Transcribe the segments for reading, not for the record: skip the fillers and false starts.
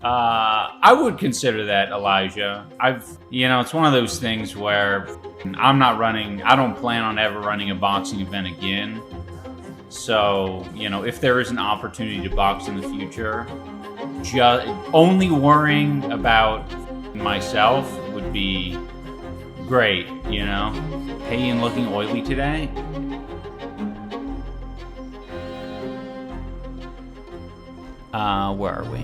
I would consider that, Elijah. It's one of those things where I don't plan on ever running a boxing event again. So, if there is an opportunity to box in the future, just only worrying about myself would be great, Hey, Ian, looking oily today? Where are we?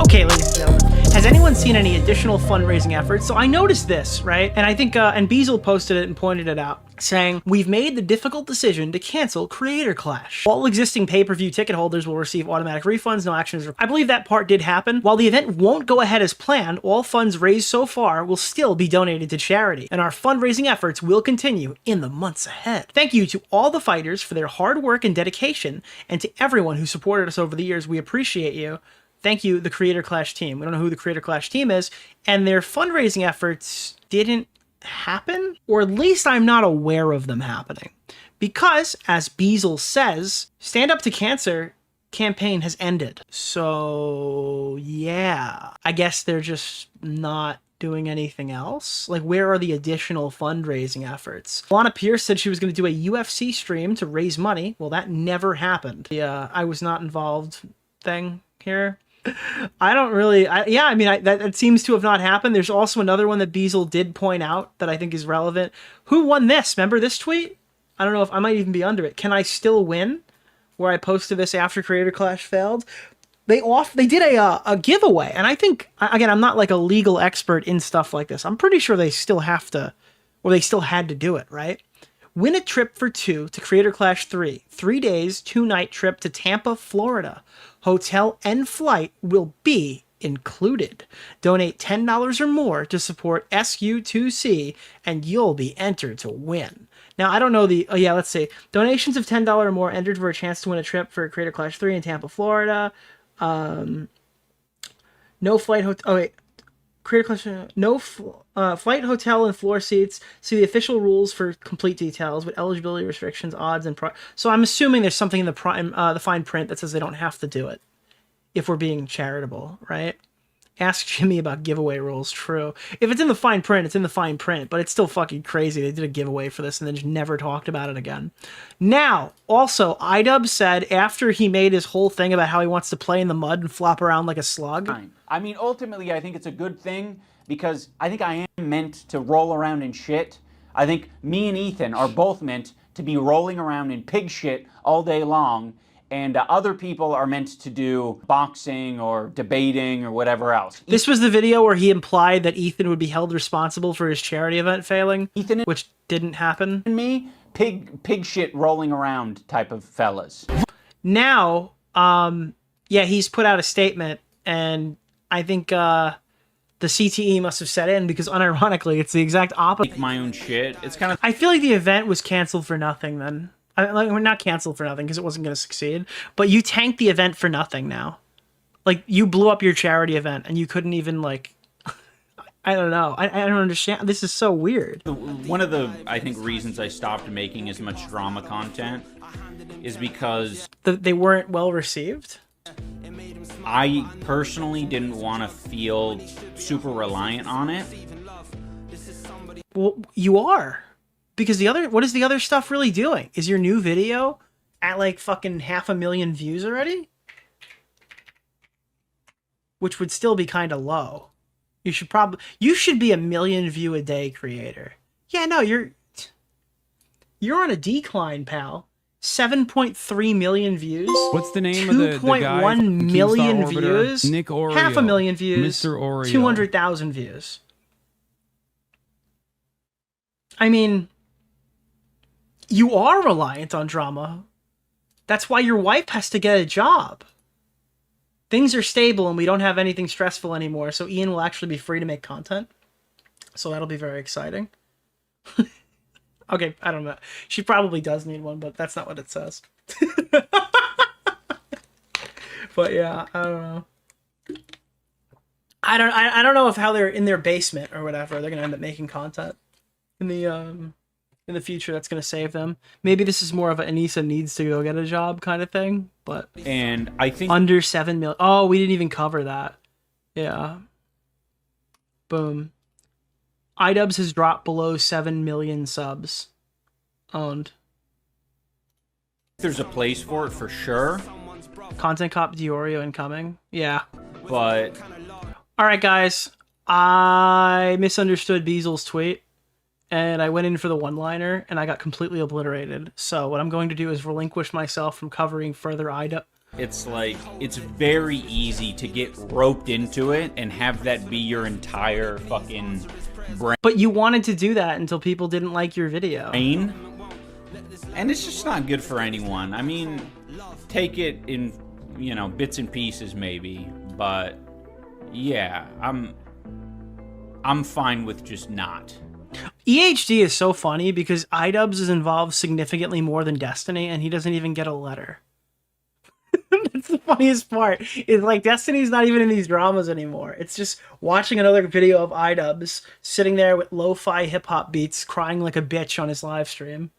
Okay, ladies and gentlemen, has anyone seen any additional fundraising efforts? So I noticed this, right? And I think, and Beazle posted it and pointed it out, saying, we've made the difficult decision to cancel Creator Clash. All existing pay-per-view ticket holders will receive automatic refunds, no actions. I believe that part did happen. While the event won't go ahead as planned, all funds raised so far will still be donated to charity, and our fundraising efforts will continue in the months ahead. Thank you to all the fighters for their hard work and dedication, and to everyone who supported us over the years. We appreciate you. Thank you, the Creator Clash team. We don't know who the Creator Clash team is, and their fundraising efforts didn't happen, or at least I'm not aware of them happening. Because, as Beazle says, Stand Up to Cancer campaign has ended. So, yeah. I guess they're just not doing anything else? Like, where are the additional fundraising efforts? Lana Pierce said she was going to do a UFC stream to raise money. Well, that never happened. The I was not involved thing here. I don't really, that seems to have not happened. There's also another one that Beazle did point out that I think is relevant. Who won this? Remember this tweet? I don't know if I might even be under it. Can I still win? Where I posted this after Creator Clash failed. They did a giveaway, and I think, again, I'm not like a legal expert in stuff like this. I'm pretty sure they still have to, or they still had to do it, right? Win a trip for two to Creator Clash 3. 3 days, 2-night trip to Tampa, Florida. Hotel and flight will be included. Donate $10 or more to support SU2C, and you'll be entered to win. Now, I don't know let's see. Donations of $10 or more entered for a chance to win a trip for Creator Clash 3 in Tampa, Florida. No flight Creator Clash, flight, hotel, and floor seats. See the official rules for complete details with eligibility restrictions, odds, and so I'm assuming there's something in the fine print that says they don't have to do it if we're being charitable, right? Ask Jimmy about giveaway rules. True. If it's in the fine print, it's in the fine print, but it's still fucking crazy. They did a giveaway for this and then just never talked about it again. Now, also, Idubbbz said after he made his whole thing about how he wants to play in the mud and flop around like a slug. I mean, ultimately, I think it's a good thing because I think I am meant to roll around in shit. I think me and Ethan are both meant to be rolling around in pig shit all day long. And other people are meant to do boxing or debating or whatever else. This was the video where he implied that Ethan would be held responsible for his charity event failing, which didn't happen. And me, pig shit rolling around type of fellas. Now, he's put out a statement, and I think the CTE must have set in because, unironically, it's the exact opposite. Make my own shit. It's kind of. I feel like the event was canceled for nothing then. We're not canceled for nothing because it wasn't going to succeed, but you tanked the event for nothing now. Like, you blew up your charity event and you couldn't even, like, I don't know. I don't understand. This is so weird. One of the, I think, reasons I stopped making as much drama content is because they weren't well received. I personally didn't want to feel super reliant on it. Well, you are. Because what is the other stuff really doing? Is your new video at like fucking 500,000 views already? Which would still be kind of low. You should be a 1 million view a day creator. Yeah, no, you're on a decline, pal. 7.3 million views. What's the name of the guy? 2.1 million views. Nick Oreo. 500,000 views. Mr. Oreo. 200,000 views. I mean, you are reliant on drama. That's why your wife has to get a job. Things are stable and we don't have anything stressful anymore, so Ian will actually be free to make content. So that'll be very exciting. Okay, I don't know. She probably does need one, but that's not what it says. But yeah, I don't know. I don't know if how they're in their basement or whatever, they're gonna end up making content. In the in the future that's going to save them. Maybe this is more of a Anissa needs to go get a job kind of thing, but and I think under 7 million. Oh, we didn't even cover that. Yeah. Boom. Idubbbz has dropped below 7 million subs owned. there's a place for it for sure. Content cop DeOrio incoming. Yeah. But all right, guys. I misunderstood Beasel's tweet, and I went in for the one-liner, and I got completely obliterated. So what I'm going to do is relinquish myself from covering further Idubbbz. it's like, it's very easy to get roped into it and have that be your entire fucking But you wanted to do that until people didn't like your video. brain. And it's just not good for anyone. I mean, take it in, you know, bits and pieces maybe. But yeah, I'm fine with just not. EHD is so funny because Idubbbz is involved significantly more than Destiny, and he doesn't even get a letter. That's the funniest part. It's like Destiny's not even in these dramas anymore. It's just watching another video of Idubbbz sitting there with lo-fi hip-hop beats crying like a bitch on his live stream.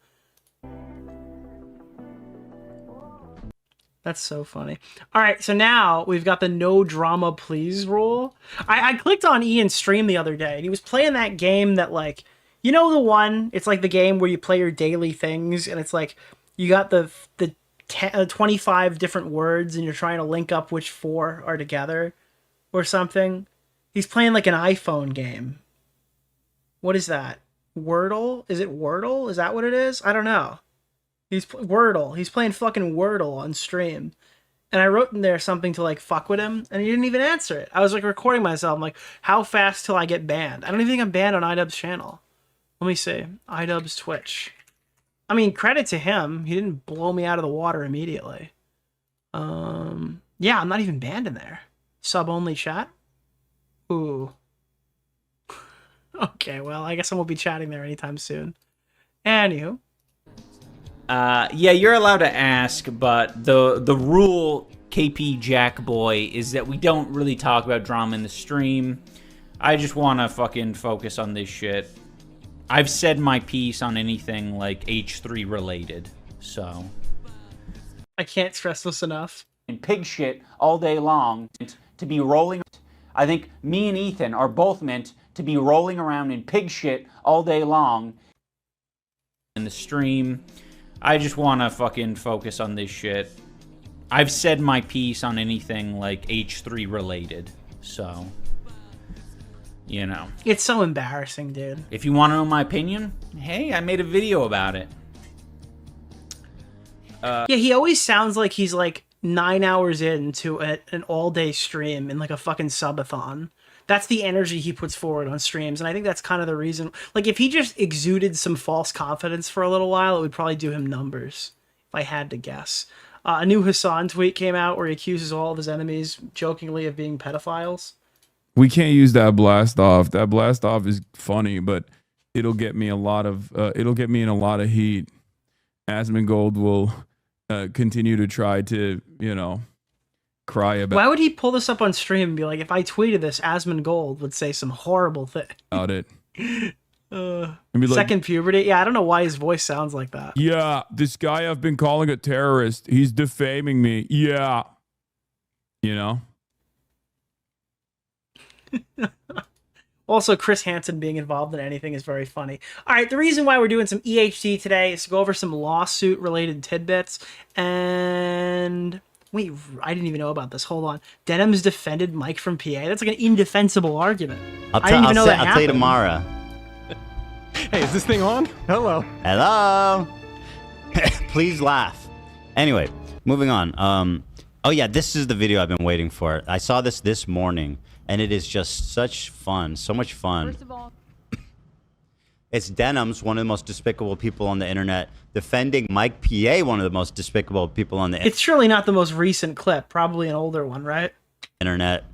That's so funny. All right, so now we've got the no drama please rule. I clicked on Ian's stream the other day, and he was playing that game that, like, you know the one? It's like the game where you play your daily things, and it's like you got the 25 different words, and you're trying to link up which 4 are together or something. He's playing like an iPhone game. What is that? Wordle? Is it Wordle? Is that what it is? I don't know. Wordle. He's playing fucking Wordle on stream. And I wrote in there something to, like, fuck with him, and he didn't even answer it. I was, like, recording myself. I'm like, how fast till I get banned? I don't even think I'm banned on Idubbbz channel. Let me see. Idubbbz Twitch. I mean, credit to him. He didn't blow me out of the water immediately. Yeah, I'm not even banned in there. Sub-only chat? Ooh. Okay, well, I guess I won't be chatting there anytime soon. Anywho. Yeah, you're allowed to ask, but the rule, KP Jackboy, is that we don't really talk about drama in the stream. I just want to fucking focus on this shit. I've said my piece on anything like H3 related, so. I can't stress this enough. And pig shit all day long to be rolling. I think me and Ethan are both meant to be rolling around in pig shit all day long in the stream. I just want to fucking focus on this shit. I've said my piece on anything like H3 related, so, you know. It's so embarrassing, dude. If you want to know my opinion, hey, I made a video about it. Yeah, he always sounds like he's like 9 hours into an all-day stream in like a fucking subathon. That's the energy he puts forward on streams, and I think that's kind of the reason. Like, if he just exuded some false confidence for a little while, it would probably do him numbers, if I had to guess. A new Hassan tweet came out where he accuses all of his enemies, jokingly, of being pedophiles. We can't use that blast off. That blast off is funny, but it'll get me in a lot of heat. Asmongold will continue to try to, you know, cry about. Why would he pull this up on stream and be like, if I tweeted this, Asmongold would say some horrible thing about it? Second puberty? Yeah, I don't know why his voice sounds like that. Yeah, this guy I've been calling a terrorist, he's defaming me. Yeah. You know? Also, Chris Hansen being involved in anything is very funny. All right, the reason why we're doing some EHT today is to go over some lawsuit-related tidbits. And wait, I didn't even know about this. Hold on. Denims defended Mike from PA. That's like an indefensible argument. I didn't even know that happened. I'll tell you tomorrow. Hey, is this thing on? Hello. Hello. Please laugh. Anyway, moving on. Oh yeah, this is the video I've been waiting for. I saw this morning, and it is just such fun, so much fun. First of all, it's Denims, one of the most despicable people on the internet, defending Mike PA, one of the most despicable people on the It's surely not the most recent clip, probably an older one, right? internet.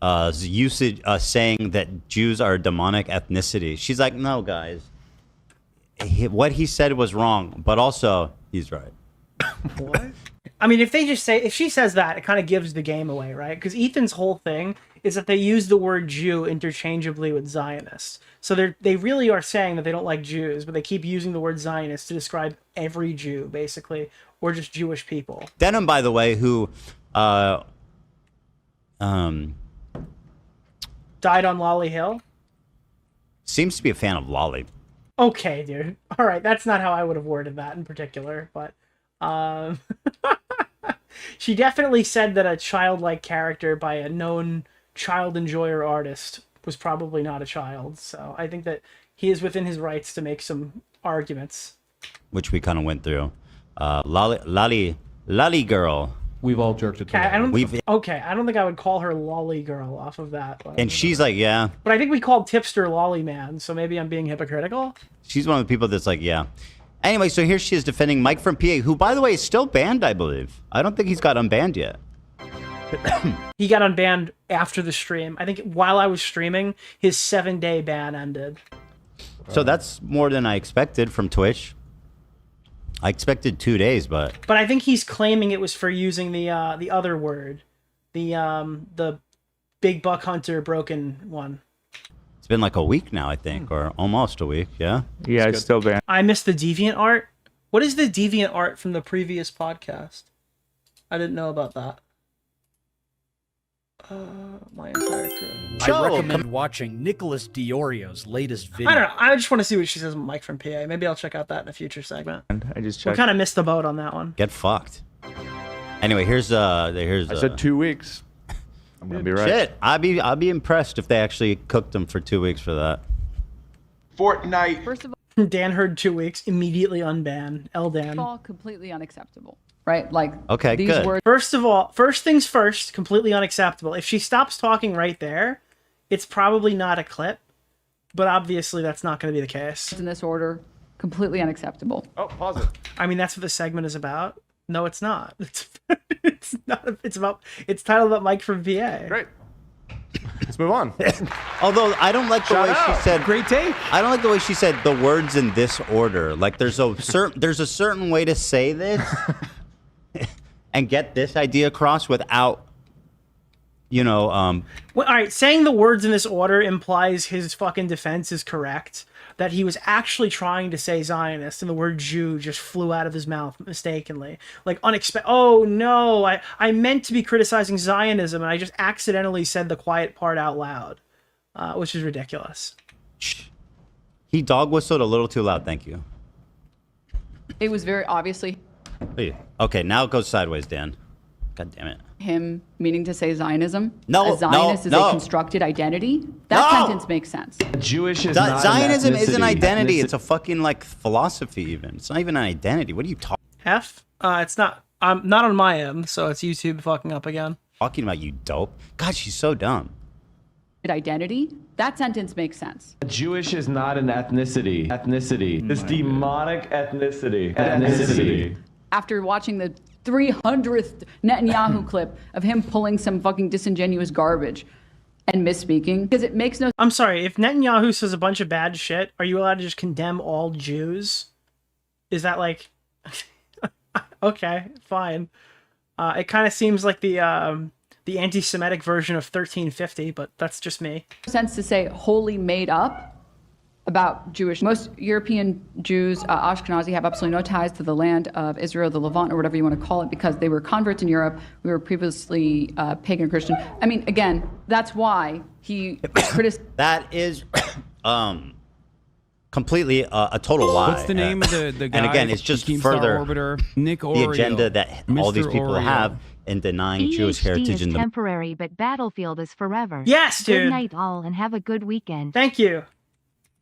Usage saying that Jews are a demonic ethnicity. She's like, no, guys. What he said was wrong, but also he's right. What? I mean, if she says that, it kind of gives the game away, right? Because Ethan's whole thing is that they use the word Jew interchangeably with Zionist. So they really are saying that they don't like Jews, but they keep using the word Zionist to describe every Jew, basically, or just Jewish people. Denim, by the way, who died on Lolly Hill? Seems to be a fan of Lolly. Okay, dude. All right, that's not how I would have worded that in particular, but she definitely said that a childlike character by a known child enjoyer artist was probably not a child. So I think that he is within his rights to make some arguments. Which we kind of went through. Lolly girl. We've all jerked it. Okay, I don't think I would call her Lolly Girl off of that. And she's like, yeah. But I think we called Tipster Lolly Man, so maybe I'm being hypocritical. She's one of the people that's like, yeah. Anyway, so here she is defending Mike from PA, who, by the way, is still banned, I believe. I don't think he's got unbanned yet. He got unbanned after the stream. I think while I was streaming, his 7-day ban ended. So that's more than I expected from Twitch. I expected 2 days, but I think he's claiming it was for using the other word, the big buck hunter broken one. It's been like a week now, I think, or almost a week. Yeah. Yeah, it's still banned. I missed the Deviant Art. What is the Deviant Art from the previous podcast? I didn't know about that. My entire crew. I recommend watching Nicholas DeOrio's latest video. I don't know. I just want to see what she says with Mike from PA. Maybe I'll check out that in a future segment. I just We checked. kind of missed the boat on that one. Get fucked. Anyway, here's I said 2 weeks. I'm gonna be right. Shit, I'd be impressed if they actually cooked him for 2 weeks for that. Fortnite. First of Dan heard 2 weeks, immediately unban. Dan. all, completely unacceptable, right? Like, Okay, these good. words. First of all, first things first, completely unacceptable. If she stops talking right there, it's probably not a clip, but obviously that's not going to be the case. In this order, completely unacceptable. Oh, pause it. I mean, that's what the segment is about. No, it's not. It's not. It's titled about Mike from PA. Great. Let's move on. Although I don't like the way she said. Great take. I don't like the way she said the words in this order. Like there's a certain way to say this and get this idea across without, Well, all right, saying the words in this order implies his fucking defense is correct. That he was actually trying to say Zionist and the word Jew just flew out of his mouth mistakenly. Like, unexpected. Oh, no, I meant to be criticizing Zionism and I just accidentally said the quiet part out loud, which is ridiculous. he dog whistled a little too loud. Thank you. It was very obviously Okay, now it goes sideways, Dan. God damn it. him meaning to say Zionism. No, a Zionist is no. a constructed identity. That sentence makes sense. Jewish is not Zionism an is an ethnicity. identity. It's a fucking like philosophy even. It's not even an identity. What are you It's not. I'm not on my end, so it's YouTube fucking up again. talking about, you dope? God, she's so dumb. Identity. That sentence makes sense. Jewish is not an ethnicity. This demonic ethnicity. After watching the 300th Netanyahu clip of him pulling some fucking disingenuous garbage and misspeaking, because it makes no. I'm sorry, if Netanyahu says a bunch of bad shit, are you allowed to just condemn all Jews? Is that like... Okay, fine. It kind of seems like the anti-Semitic version of 1350, but that's just me. Sense to say wholly made up about Jewish. Most European Jews, Ashkenazi, have absolutely no ties to the land of Israel, the Levant, or whatever you want to call it, because they were converts in Europe. We were previously pagan Christian. I mean, again, that's why he criticized. That is completely a total lie. What's the name of the guy? And again, it's just Keemstar further orbiter, Nick the Oreo, agenda that all these Mr. people Oreo. have in denying Jewish heritage in the temporary, but Battlefield is forever. Yes, dude. Good night all and have a good weekend. Thank you.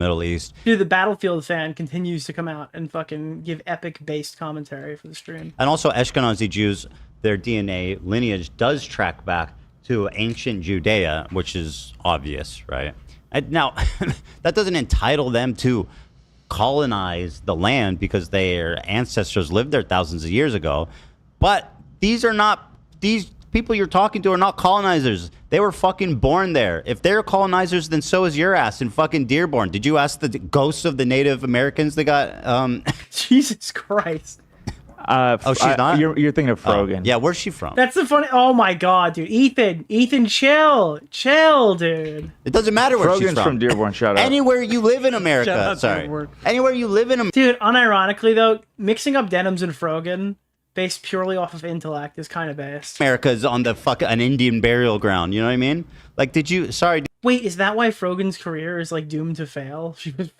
Middle East. Dude, the Battlefield fan continues to come out and fucking give epic-based commentary for the stream. And also Ashkenazi Jews, their DNA lineage does track back to ancient Judea, which is obvious, right? And now, that doesn't entitle them to colonize the land because their ancestors lived there thousands of years ago. But these people you're talking to are not colonizers. They were fucking born there. If they're colonizers, then so is your ass in fucking Dearborn. Did you ask the ghosts of the Native Americans that got... Jesus Christ. Oh, she's not? You're thinking of Frogan. Yeah, where's she from? That's the funny. Oh my god, dude. Ethan, chill, dude. It doesn't matter where she's Frogan's from Dearborn. Shut up. Anywhere you live in Shut America. up, Sorry. Dearborn. Anywhere you live in America. Dude, unironically though, mixing up Denims and Frogan based purely off of intellect is kind of based. America's on the an Indian burial ground. You know what I mean? Like, Wait, is that why Frogan's career is like doomed to fail? She was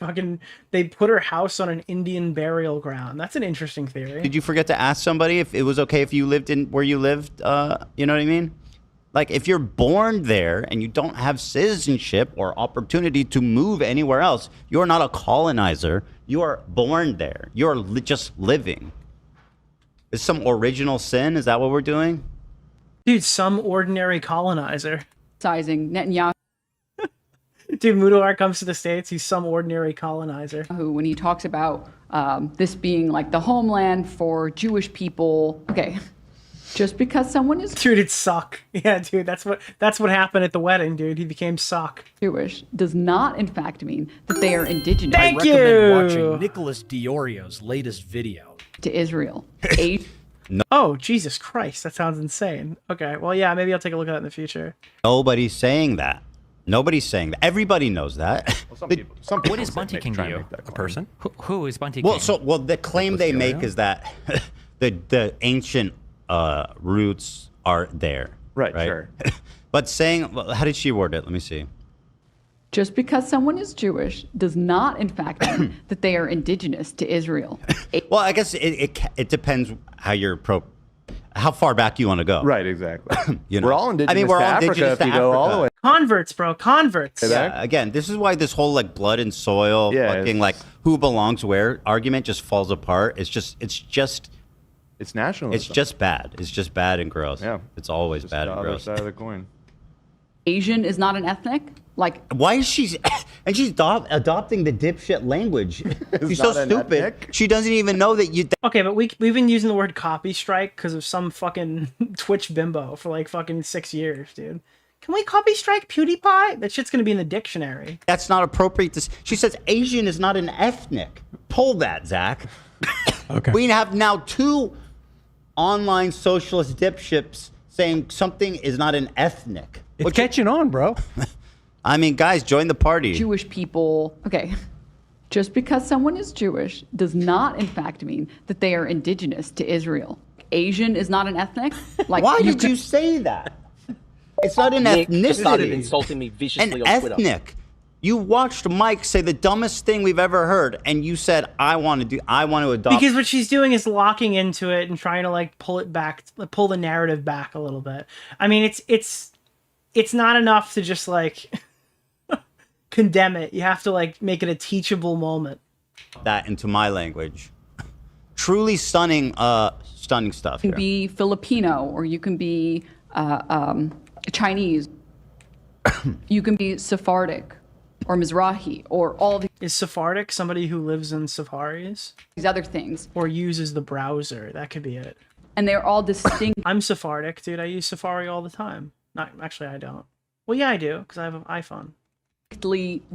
they put her house on an Indian burial ground. That's an interesting theory. Did you forget to ask somebody if it was okay if you lived in where you lived? You know what I mean? Like, if you're born there and you don't have citizenship or opportunity to move anywhere else, you're not a colonizer. You are born there. You're just living. Is some original sin? Is that what we're doing? Dude, some ordinary colonizer. Sizing Netanyahu. Dude, Mudovar comes to the States, he's some ordinary colonizer. Who, when he talks about this being like the homeland for Jewish people, okay, just because someone is Dude, it's suck. Yeah, dude, that's what happened at the wedding, dude. He became suck. Jewish does not, in fact, mean that they are indigenous. Thank I recommend you. watching Nicholas DeOrio's latest video. To Israel. Oh, Jesus Christ, that sounds insane. Okay, well, yeah, maybe I'll take a look at that in the future. Nobody's saying that. Nobody's saying that. Everybody knows that. Well, some people What is Bunty King to you? A person? Who is Bunty Well, King? the claim they make is that the ancient roots are there. Right, sure. But how did she word it? Let me see. Just because someone is Jewish does not, in fact, mean that they are indigenous to Israel. Well, I guess it depends how far back you want to go. Right, exactly. You know? We're all indigenous we're to all Africa indigenous if you go all the way. Converts, bro, converts. Yeah, again, this is why this whole like blood and soil, fucking like who belongs where argument just falls apart. It's nationalism. It's just bad. It's just bad and gross. Yeah, it's always just bad and gross. Side of the coin. Asian is not an ethnic. Like, why is she's adopting the dipshit language? She's so stupid. She doesn't even know that you. Okay, but we've been using the word copy strike because of some fucking Twitch bimbo for like fucking 6 years, dude. Can we copy strike PewDiePie? That shit's gonna be in the dictionary. That's not appropriate. She says Asian is not an ethnic. Pull that, Zach. Okay. We have now 2 online socialist dipshits saying something is not an ethnic. It's catching on, bro. I mean, guys, join the party. Jewish people, okay, just because someone is Jewish does not, in fact, mean that they are indigenous to Israel. Asian is not an ethnic. Like, why did you say that? It's not an ethnicity. Started insulting me viciously on Twitter. Ethnic. You watched Mike say the dumbest thing we've ever heard, and you said, I want to adopt. Because what she's doing is locking into it and trying to like pull the narrative back a little bit. I mean, it's not enough to just like condemn it. You have to like make it a teachable moment. That into my language. Truly stunning stuff. You can be Filipino, or you can be Chinese. You can be Sephardic or Mizrahi, or all these. Is Sephardic somebody who lives in safaris? These other things. Or uses the browser. That could be it. And they're all distinct. I'm Sephardic, dude. I use Safari all the time. Not actually, I don't. Well, yeah, I do, because I have an iPhone.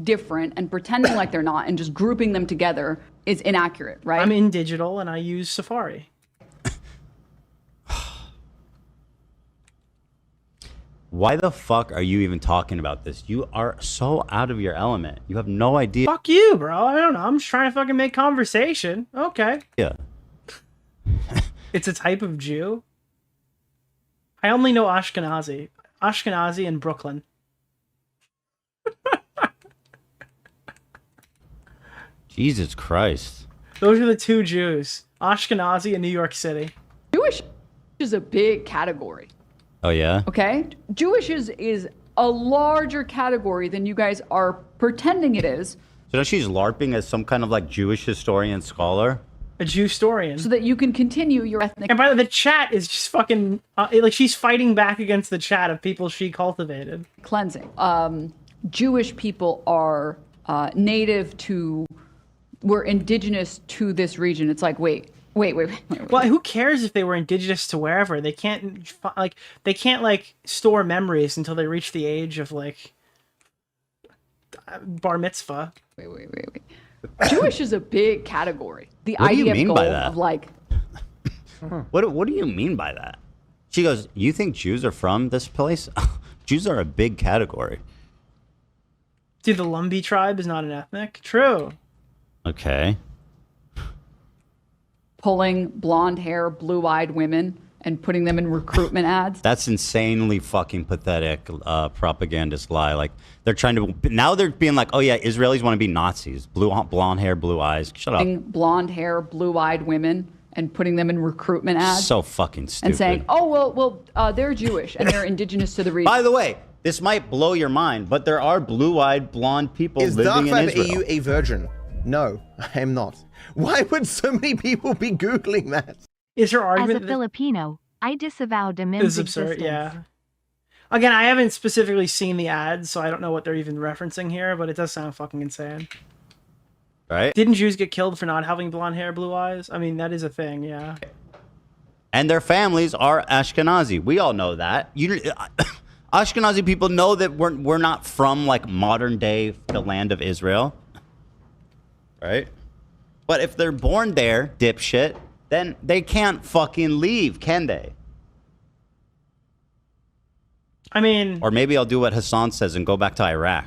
Different, and pretending like they're not and just grouping them together is inaccurate, right? I'm in digital and I use Safari. Why the fuck are you even talking about this? You are so out of your element. You have no idea. Fuck you, bro. I don't know. I'm just trying to fucking make conversation. Okay. Yeah. It's a type of Jew. I only know Ashkenazi. Ashkenazi and Brooklyn. Jesus Christ. Those are the 2 Jews. Ashkenazi and New York City. Jewish is a big category. Oh, yeah? Okay? Jewish is a larger category than you guys are pretending it is. So now she's LARPing as some kind of like Jewish historian scholar? A Jew historian. So that you can continue your ethnic... And by the way, the chat is just fucking... like, she's fighting back against the chat of people she cultivated. Cleansing. Jewish people are native to... We're indigenous to this region. It's like, wait. Well, who cares if they were indigenous to wherever? They can't store memories until they reach the age of like bar mitzvah. Wait. Jewish is a big category. The What do you IDF mean goal by that? of like What do you mean by that? She goes, you think Jews are from this place? Jews are a big category. Dude, the Lumbee tribe is not an ethnic. True. Okay. Pulling blonde hair, blue-eyed women and putting them in recruitment ads. That's insanely fucking pathetic propagandist lie. Like they're trying to now they're being like, oh yeah, Israelis want to be Nazis. Blonde hair, blue eyes. Shut up. Blonde hair, blue-eyed women and putting them in recruitment ads. So fucking stupid. And saying, oh well, they're Jewish and they're indigenous to the region. By the way, this might blow your mind, but there are blue-eyed blonde people living in Israel. Is EU a virgin? No, I am not. Why would so many people be Googling that? Is her argument as a Filipino, I disavow Denims' is absurd? Yeah. Again, I haven't specifically seen the ads, so I don't know what they're even referencing here, but it does sound fucking insane. Right? Didn't Jews get killed for not having blonde hair, blue eyes? I mean, that is a thing, yeah. And their families are Ashkenazi. We all know that. Ashkenazi people know that we're not from like modern day the land of Israel, right? But if they're born there, dipshit, then they can't fucking leave, can they? I mean... Or maybe I'll do what Hassan says and go back to Iraq.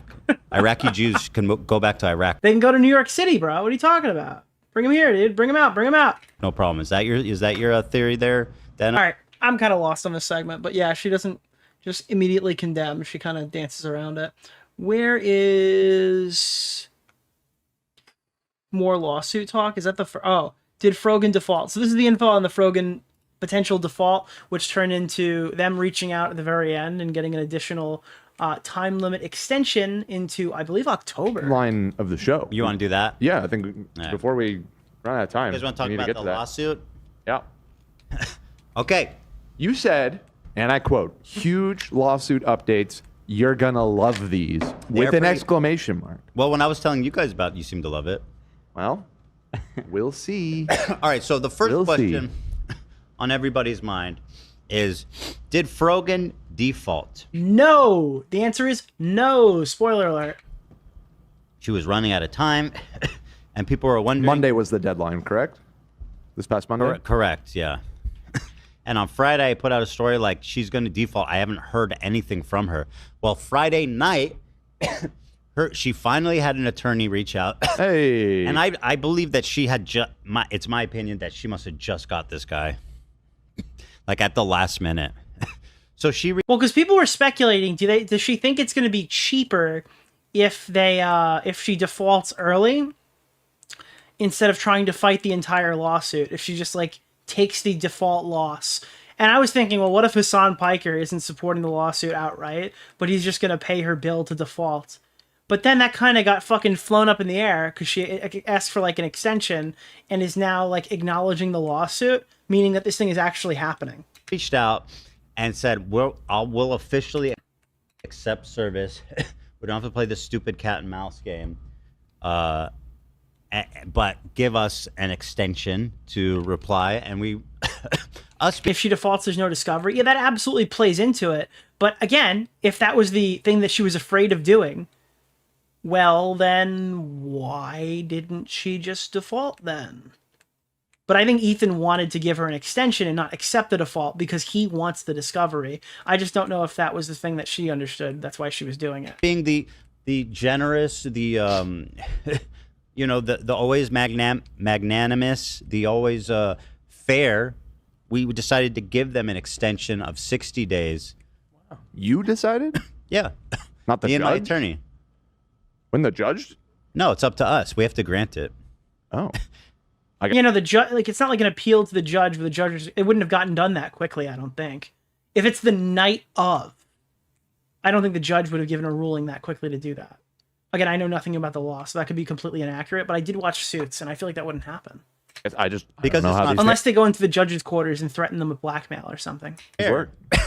Iraqi Jews can go back to Iraq. They can go to New York City, bro. What are you talking about? Bring them here, dude. Bring them out. Bring them out. No problem. Is that your theory there, Dan? All right. I'm kind of lost on this segment, but yeah, she doesn't just immediately condemn. She kind of dances around it. Where is more lawsuit talk? Is that the... Oh, did Frogan default? So this is the info on the Frogan potential default, which turned into them reaching out at the very end and getting an additional time limit extension into, I believe, October. Line of the show. You want to do that? Yeah, I think before we run out of time. You guys want to talk about the lawsuit? Yeah. Okay. You said, and I quote, huge lawsuit updates. You're going to love these with an exclamation mark. Well, when I was telling you guys about it, you seem to love it. Well, we'll see. All right, so the first question on everybody's mind is, did Frogan default? No. The answer is no. Spoiler alert. She was running out of time, and people were wondering... Monday was the deadline, correct? This past Monday? Correct, yeah. And on Friday, I put out a story like, she's going to default. I haven't heard anything from her. Well, Friday night... she finally had an attorney reach out. Hey. And I believe that she had it's my opinion that she must have just got this guy. Like at the last minute. So she... Well, because people were speculating, does she think it's going to be cheaper if she defaults early instead of trying to fight the entire lawsuit? If she just like takes the default loss. And I was thinking, well, what if Hassan Piker isn't supporting the lawsuit outright, but he's just going to pay her bill to default? But then that kind of got fucking flown up in the air because she asked for like an extension and is now like acknowledging the lawsuit, meaning that this thing is actually happening. Reached out and said, we'll officially accept service. We don't have to play this stupid cat and mouse game. But give us an extension to reply. And if she defaults, there's no discovery. Yeah, that absolutely plays into it. But again, if that was the thing that she was afraid of doing, well, then why didn't she just default then? But I think Ethan wanted to give her an extension and not accept the default because he wants the discovery. I just don't know if that was the thing that she understood. That's why she was doing it. Being the generous, the you know, the always magnanimous, the always fair, we decided to give them an extension of 60 days. Wow. You decided? Yeah. Not the Me judge? and my attorney. When the judge? No, it's up to us. We have to grant it. Oh. You know, the judge, like, it's not like an appeal to the judge, but the judge, it wouldn't have gotten done that quickly, I don't think. If it's the night of, I don't think the judge would have given a ruling that quickly to do that. Again, I know nothing about the law, so that could be completely inaccurate, but I did watch Suits, and I feel like that wouldn't happen. Because unless they go into the judge's quarters and threaten them with blackmail or something.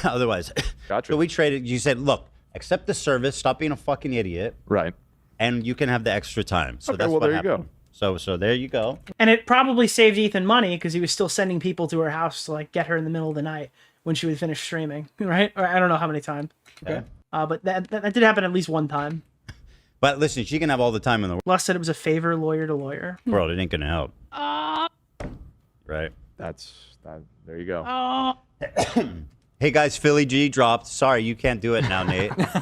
Otherwise. Gotcha. So we traded, you said, look, accept the service, stop being a fucking idiot. Right. And you can have the extra time. So okay, that's well, what there happened. you go. So there you go. And it probably saved Ethan money because he was still sending people to her house to like get her in the middle of the night when she would finish streaming, right? Or I don't know how many times. Okay. But that did happen at least one time. But listen, she can have all the time in the world. Les said it was a favor lawyer to lawyer. World, it ain't gonna help. Right. There you go. Oh. Hey guys, Philly G dropped. Sorry, you can't do it now, Nate. What the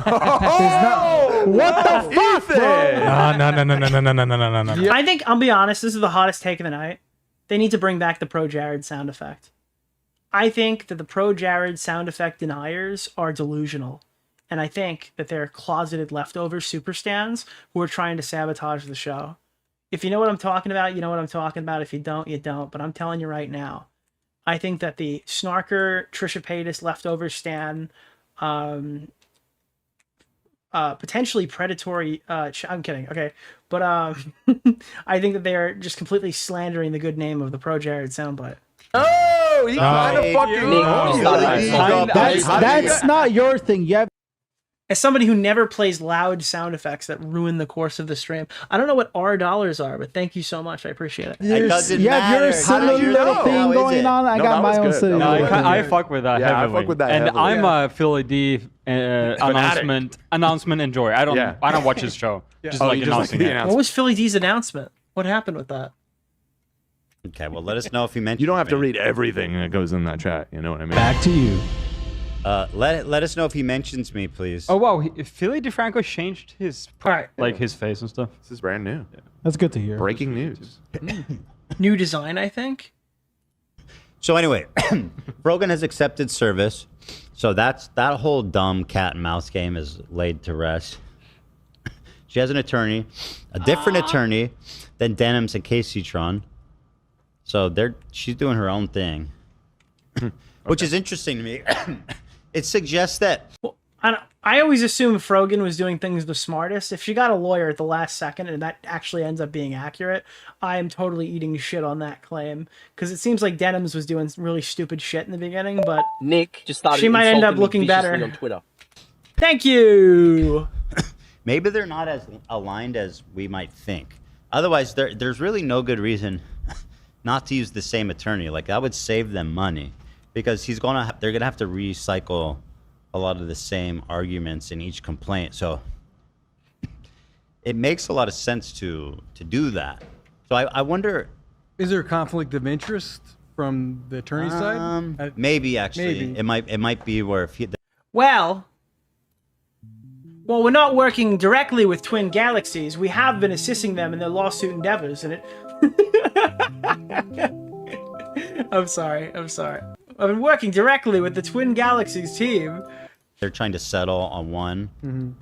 fuck, bro? No. I think, I'll be honest, this is the hottest take of the night. They need to bring back the Pro Jared sound effect. I think that the Pro Jared sound effect deniers are delusional. And I think that they're closeted leftover super stans who are trying to sabotage the show. If you know what I'm talking about, you know what I'm talking about. If you don't, you don't. But I'm telling you right now, I think that the Snarker, Trisha Paytas leftover stan, potentially predatory, I'm kidding, okay. But I think that they are just completely slandering the good name of the Pro Jared soundbite. Oh, he kind of fucking That's not your thing. You have. As somebody who never plays loud sound effects that ruin the course of the stream, I don't know what R dollars are, but thank you so much. I appreciate it. You have your silly little thing going on. I got my own silly. I fuck with that. Yeah, I fuck with that. And heavily. I'm a Philly D announcement enjoyer. I don't watch his show. Just like announcing it. What was Philly D's announcement? What happened with that? Okay, well, let us know if you mentioned. You don't have to read everything that goes in that chat. You know what I mean? Back to you. Let us know if he mentions me, please. Oh wow, Philly DeFranco changed his his face and stuff. This is brand new. Yeah. That's good to hear. Breaking news. New design, I think. So anyway, Rogan has accepted service. So that whole dumb cat and mouse game is laid to rest. She has an attorney, a different attorney than Denims and Cancellation. So she's doing her own thing, which is interesting to me. It suggests that. Well, I always assumed Frogan was doing things the smartest. If she got a lawyer at the last second and that actually ends up being accurate, I am totally eating shit on that claim. Because it seems like Denims was doing really stupid shit in the beginning, but Nick just started she might end up looking better on Twitter. Thank you. Maybe they're not as aligned as we might think. Otherwise, there's really no good reason not to use the same attorney. Like, that would save them money. Because they're gonna have to recycle a lot of the same arguments in each complaint. So it makes a lot of sense to do that. So I wonder. Is there a conflict of interest from the attorney's side? Maybe actually. Maybe. It might be where if Well, we're not working directly with Twin Galaxies. We have been assisting them in their lawsuit endeavors, and it. I'm sorry. I've been working directly with the Twin Galaxies team. They're trying to settle on one,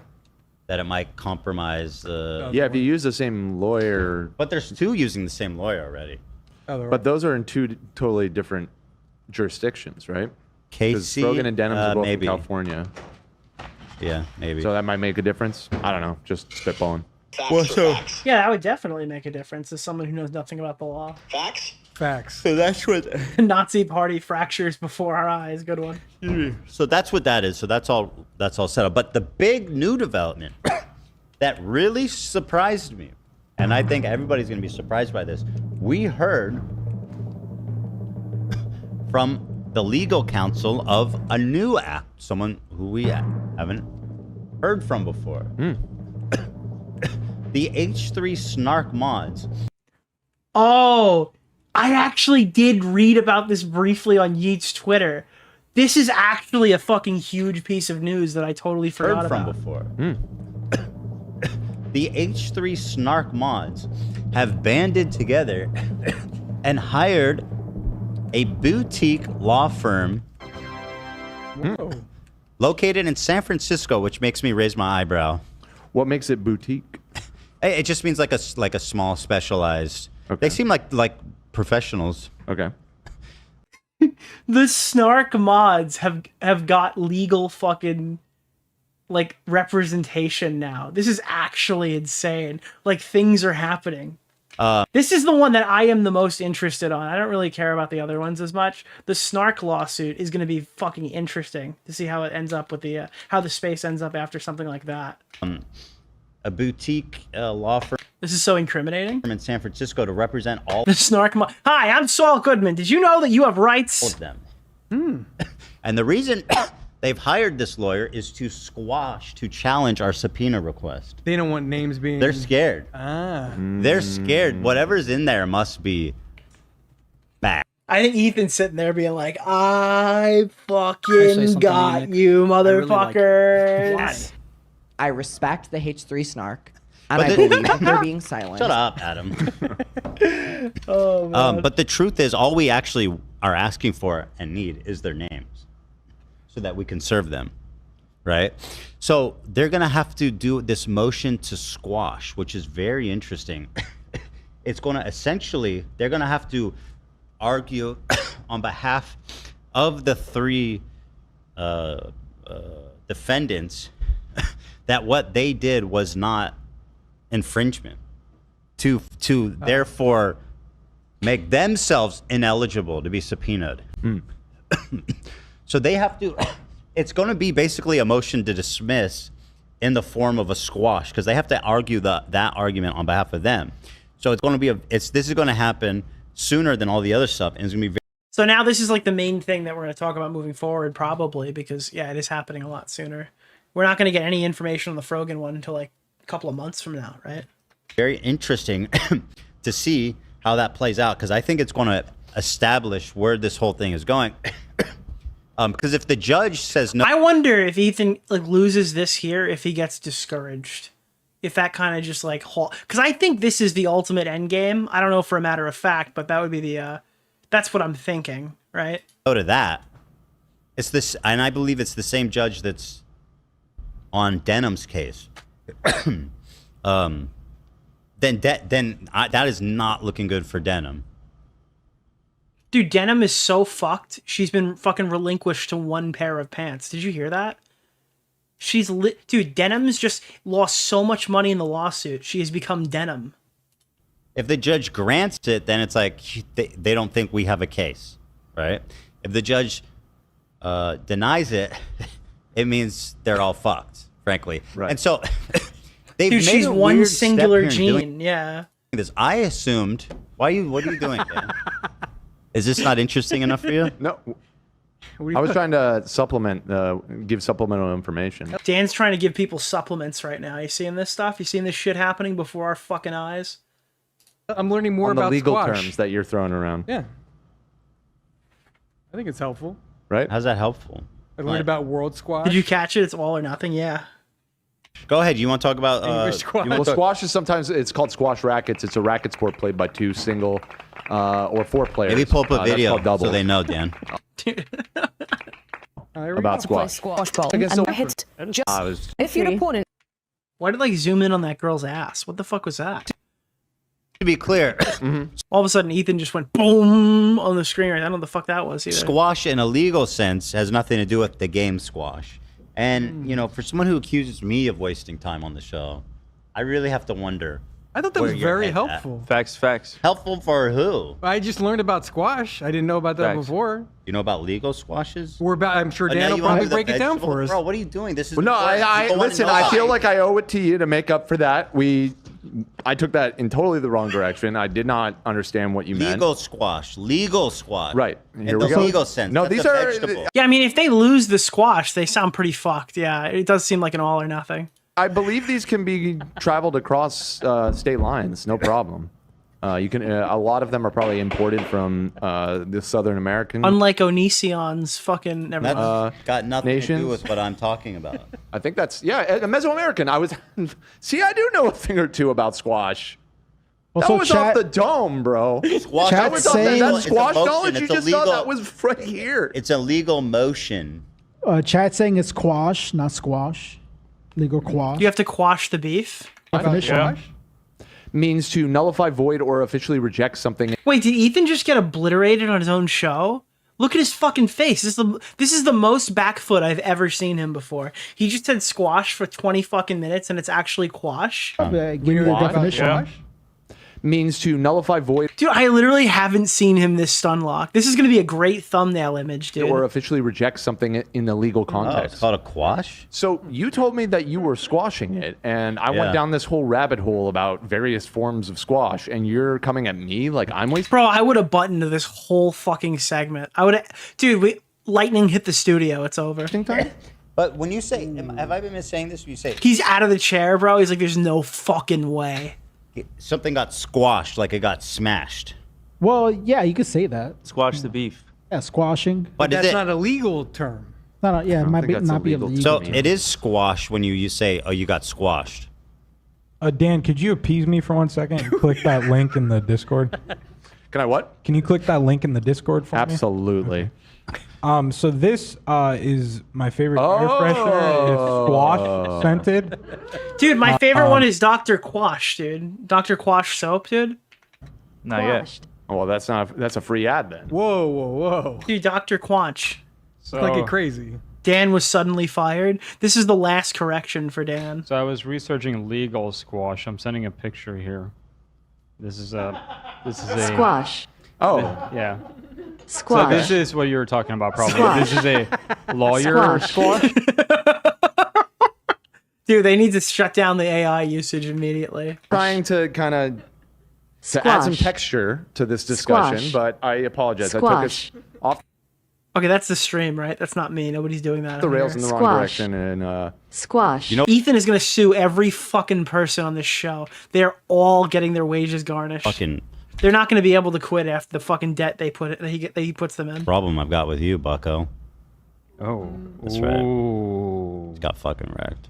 that it might compromise the... Yeah, if you use the same lawyer... But there's two using the same lawyer already. But those are in two totally different jurisdictions, right? Casey, Rogan and Denims are both maybe. in California. Yeah, maybe. So that might make a difference? I don't know. Just spitballing. Yeah, that would definitely make a difference as someone who knows nothing about the law. Facts. So that's what... Nazi party fractures before our eyes. Good one. So that's what that is. So that's all set up. But the big new development that really surprised me, and I think everybody's going to be surprised by this, we heard from the legal counsel of a new app, someone who we haven't heard from before. The H3 Snark mods. Oh, I actually did read about this briefly on Yeet's Twitter. This is actually a fucking huge piece of news that I totally forgot about. Heard from before. The H3 Snark mods have banded together and hired a boutique law firm located in San Francisco, which makes me raise my eyebrow. What makes it boutique? It just means like a small specialized. Okay. They seem like professionals. Okay. The Snark mods have got legal fucking like representation now. This is actually insane. Like, things are happening. This is the one that I am the most interested on. I don't really care about the other ones as much. The Snark lawsuit is going to be fucking interesting to see how it ends up with the how the space ends up after something like that. A boutique law firm. This is so incriminating. In San Francisco to represent all the Snark mod. Hi, I'm Saul Goodman. Did you know that you have rights? All of them. And the reason they've hired this lawyer is to challenge our subpoena request. They don't want names being... They're scared. Ah. They're scared. Whatever's in there must be bad. I think Ethan's sitting there being like, I fucking got you, motherfuckers. I respect the H3 Snark, and I believe that they're being silent. Shut up, Adam. Oh, man. But the truth is, all we actually are asking for and need is their names so that we can serve them, right? So they're going to have to do this motion to squash, which is very interesting. It's going to essentially, they're going to have to argue on behalf of the three defendants that what they did was not infringement, to therefore make themselves ineligible to be subpoenaed. So they have to, it's going to be basically a motion to dismiss in the form of a squash, because they have to argue that argument on behalf of them. So it's going to be this is going to happen sooner than all the other stuff, and it's going to be So now this is like the main thing that we're going to talk about moving forward, probably, because yeah, it is happening a lot sooner. We're not going to get any information on the Frogan one until like a couple of months from now, right? very interesting to see how that plays out, because I think it's going to establish where this whole thing is going. Because if the judge says no, I wonder if Ethan like loses this here, if he gets discouraged, if that kind of just like because I think this is the ultimate end game. I don't know for a matter of fact, but that would be the that's what I'm thinking, right? Go to that. It's this, and I believe it's the same judge that's on Denim's case. Then that is not looking good for Denim. Dude, Denim is so fucked. She's been fucking relinquished to one pair of pants. Did you hear that? She's dude, Denim's just lost so much money in the lawsuit. She has become Denim. If the judge grants it, then it's like they don't think we have a case, right? If the judge denies it, it means they're all fucked, frankly. Right. And so they've dude, made she's a one weird singular step here in gene. Yeah. This I assumed. What are you doing, Dan? Is this not interesting enough for you? No. I was trying to supplement, give supplemental information. Dan's trying to give people supplements right now. You seeing this stuff? You seeing this shit happening before our fucking eyes? I'm learning more on the about legal squash. terms that you're throwing around. Yeah. I think it's helpful. Right? How's that helpful? I learned about world squash. Did you catch it? It's all or nothing. Yeah. Go ahead. You want to talk about English squash? Well, squash is sometimes it's called squash rackets. It's a racket sport played by two single or four players. Maybe pull up a video so they know, Dan. About squash. Squash ball Against and the- hit just if your opponent. Why did like zoom in on that girl's ass? What the fuck was that? To be clear, all of a sudden Ethan just went boom on the screen. I don't know what the fuck that was either. Squash in a legal sense has nothing to do with the game squash. And, you know, for someone who accuses me of wasting time on the show, I really have to wonder. I thought that was very helpful. Facts. Helpful for who? I just learned about squash. I didn't know about that before. You know about legal squashes? I'm sure Oh, now Dan will you wanna probably do the break it down vegetable? for us. Bro, what are you doing? This is Well, no, important. People wanna listen. know I about feel it. like I owe it to you to make up for that. I took that in totally the wrong direction. I did not understand what you meant. Legal squash. Right. Here In we the go. legal sense. No, That's these a are vegetable. Yeah, I mean, if they lose the squash, they sound pretty fucked. Yeah, it does seem like an all or nothing. I believe these can be traveled across state lines, no problem. You can. A lot of them are probably imported from the Southern American. Unlike Onision's fucking never mind. That's got nothing to do nations. with what I'm talking about. I think that's a Mesoamerican. I was. See, I do know a thing or two about squash. Also, that was off the dome, bro. Squash. That was off the, that It's a squash motion. knowledge you It's a just legal- saw. That was right here. It's a legal motion. Chat saying it's squash, not squash. Legal quash. You have to quash the beef. Definition. Means to nullify, void, or officially reject something. Wait, did Ethan just get obliterated on his own show? Look at his fucking face. This is the most back foot I've ever seen him before. He just said squash for 20 fucking minutes and it's actually quash. Give me the definition. Means to nullify, void, Dude, I literally haven't seen him this stun lock. This is going to be a great thumbnail image, dude. or officially reject something in the legal Oh, context. it's called a quash? So you told me that you were squashing it, and I Yeah. went down this whole rabbit hole about various forms of squash, and you're coming at me like I'm wasting. Bro, I would have buttoned this whole fucking segment. I would have... Dude, lightning hit the studio. It's over. But when you say, have I been missaying this? You say He's out of the chair, bro. He's like, there's no fucking way. something got squashed, like it got smashed. Well, yeah, you could say that. Squash the beef. Yeah, squashing. But that's not a legal term. Not a, yeah, it might be not be illegal. So it is squash when you say, "Oh, you got squashed." Dan, could you appease me for 1 second and click that link in the Discord? Can I what? Can you click that link in the Discord for me? Absolutely. So this is my favorite air freshener. It's squash scented. Dude, my favorite one is Dr. Quash, dude. Dr. Quash soap, dude. Not yet. Oh, well, that's a free ad then. Whoa, whoa, whoa. Dude, Dr. Quash. Like it crazy. Dan was suddenly fired. This is the last correction for Dan. So I was researching legal squash. I'm sending a picture here. This is a Squash. Oh. Yeah. Squash. So this is what you were talking about probably. Squash. This is a lawyer squash. Dude, they need to shut down the AI usage immediately. Trying to kind of add some texture to this discussion, Squash. but I apologize. Squash. I took us off Okay, that's the stream, right? That's not me. Nobody's doing that. the on rails here. in the wrong direction. And Squash. Ethan is going to sue every fucking person on this show. They're all getting their wages garnished. Fucking They're not going to be able to quit after the fucking debt they put that he puts them in. problem I've got with you, Bucko. Oh, that's right. He's got fucking wrecked.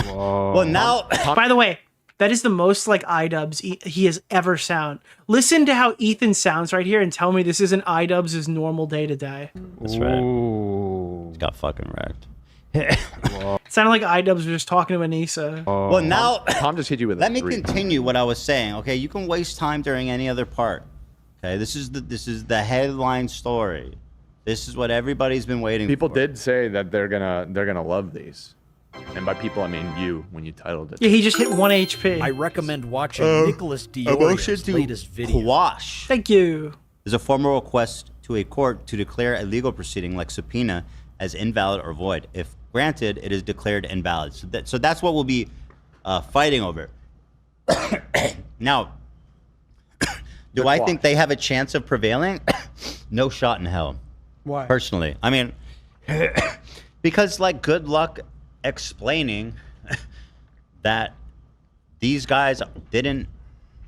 Well, now. By the way, that is the most like Idubbbz he has ever sound. Listen to how Ethan sounds right here and tell me this isn't Idubbbz' normal day to day. That's right. He's got fucking wrecked. It sounded like Idubbbz was just talking to Anissa. Well, now Tom just hit you with. Let me continue what I was saying. Okay, you can waste time during any other part. Okay, this is the headline story. This is what everybody's been waiting People for. did say that they're gonna love these, and by people I mean you when you titled it. Yeah, he just hit 1 HP. I recommend watching Nicholas DeOrio's latest video. Quash. Thank you. There's a formal request to a court to declare a legal proceeding like subpoena as invalid or void. If granted, it is declared invalid. So that's what we'll be fighting over. Now, do I think they have a chance of prevailing? No shot in hell. Why? Personally, I mean, because like, good luck explaining that these guys didn't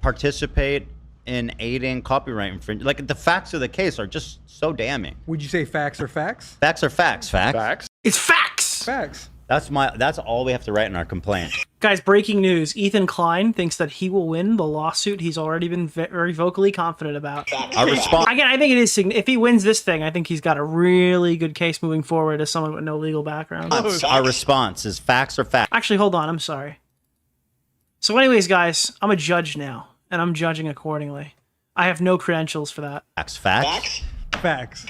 participate in aiding copyright infringement. Like, the facts of the case are just so damning. Would you say facts are facts? Facts are facts. Facts. It's facts. Facts. That's all we have to write in our complaint. Guys, breaking news. Ethan Klein thinks that he will win the lawsuit he's already been very vocally confident about. Our response. Again, I think it is. If he wins this thing, I think he's got a really good case moving forward as someone with no legal background. Our response is facts are facts. Actually, hold on. I'm sorry. So anyways, guys, I'm a judge now, and I'm judging accordingly. I have no credentials for that. Facts. Facts.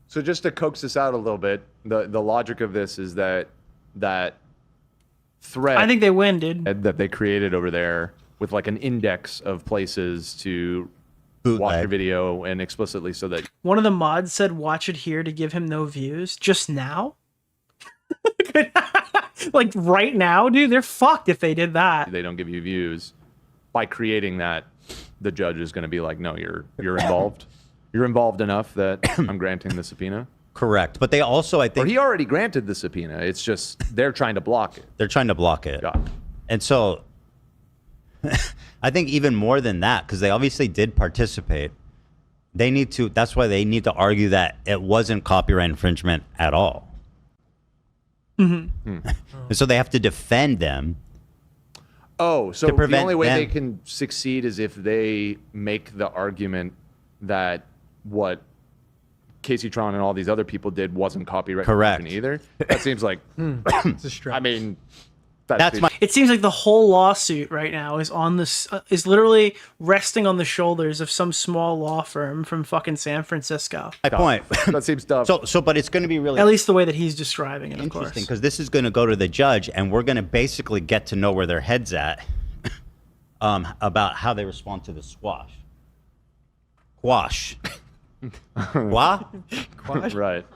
So just to coax this out a little bit, the logic of this is that thread. I think they win, dude. That they created over there with like an index of places to watch your video and explicitly so that One of the mods said, "Watch it here" to give him no views. Just now? Like right now, dude? They're fucked if they did that. they don't give you views. By creating that, the judge is going to be like, no, you're involved. You're involved enough that I'm granting the subpoena. Correct. But they also, I think... Or he already granted the subpoena. It's just they're trying to block it. They're trying to block it. Yeah. And so, I think even more than that, because they obviously did participate, they need to... That's why they need to argue that it wasn't copyright infringement at all. Mm-hmm. And so they have to defend them. Oh, so to the prevent only way them. they can succeed is if they make the argument that what Casey Tron and all these other people did wasn't copyright Correct. either. That seems like, It's a stretch. I mean, That's my... It seems like the whole lawsuit right now is on this is literally resting on the shoulders of some small law firm from fucking San Francisco. My point. That seems tough. But it's going to be really At least the way that he's describing it, of course. interesting, because this is going to go to the judge, and we're going to basically get to know where their head's at about how they respond to the squash. Quash. What? Quash? Right.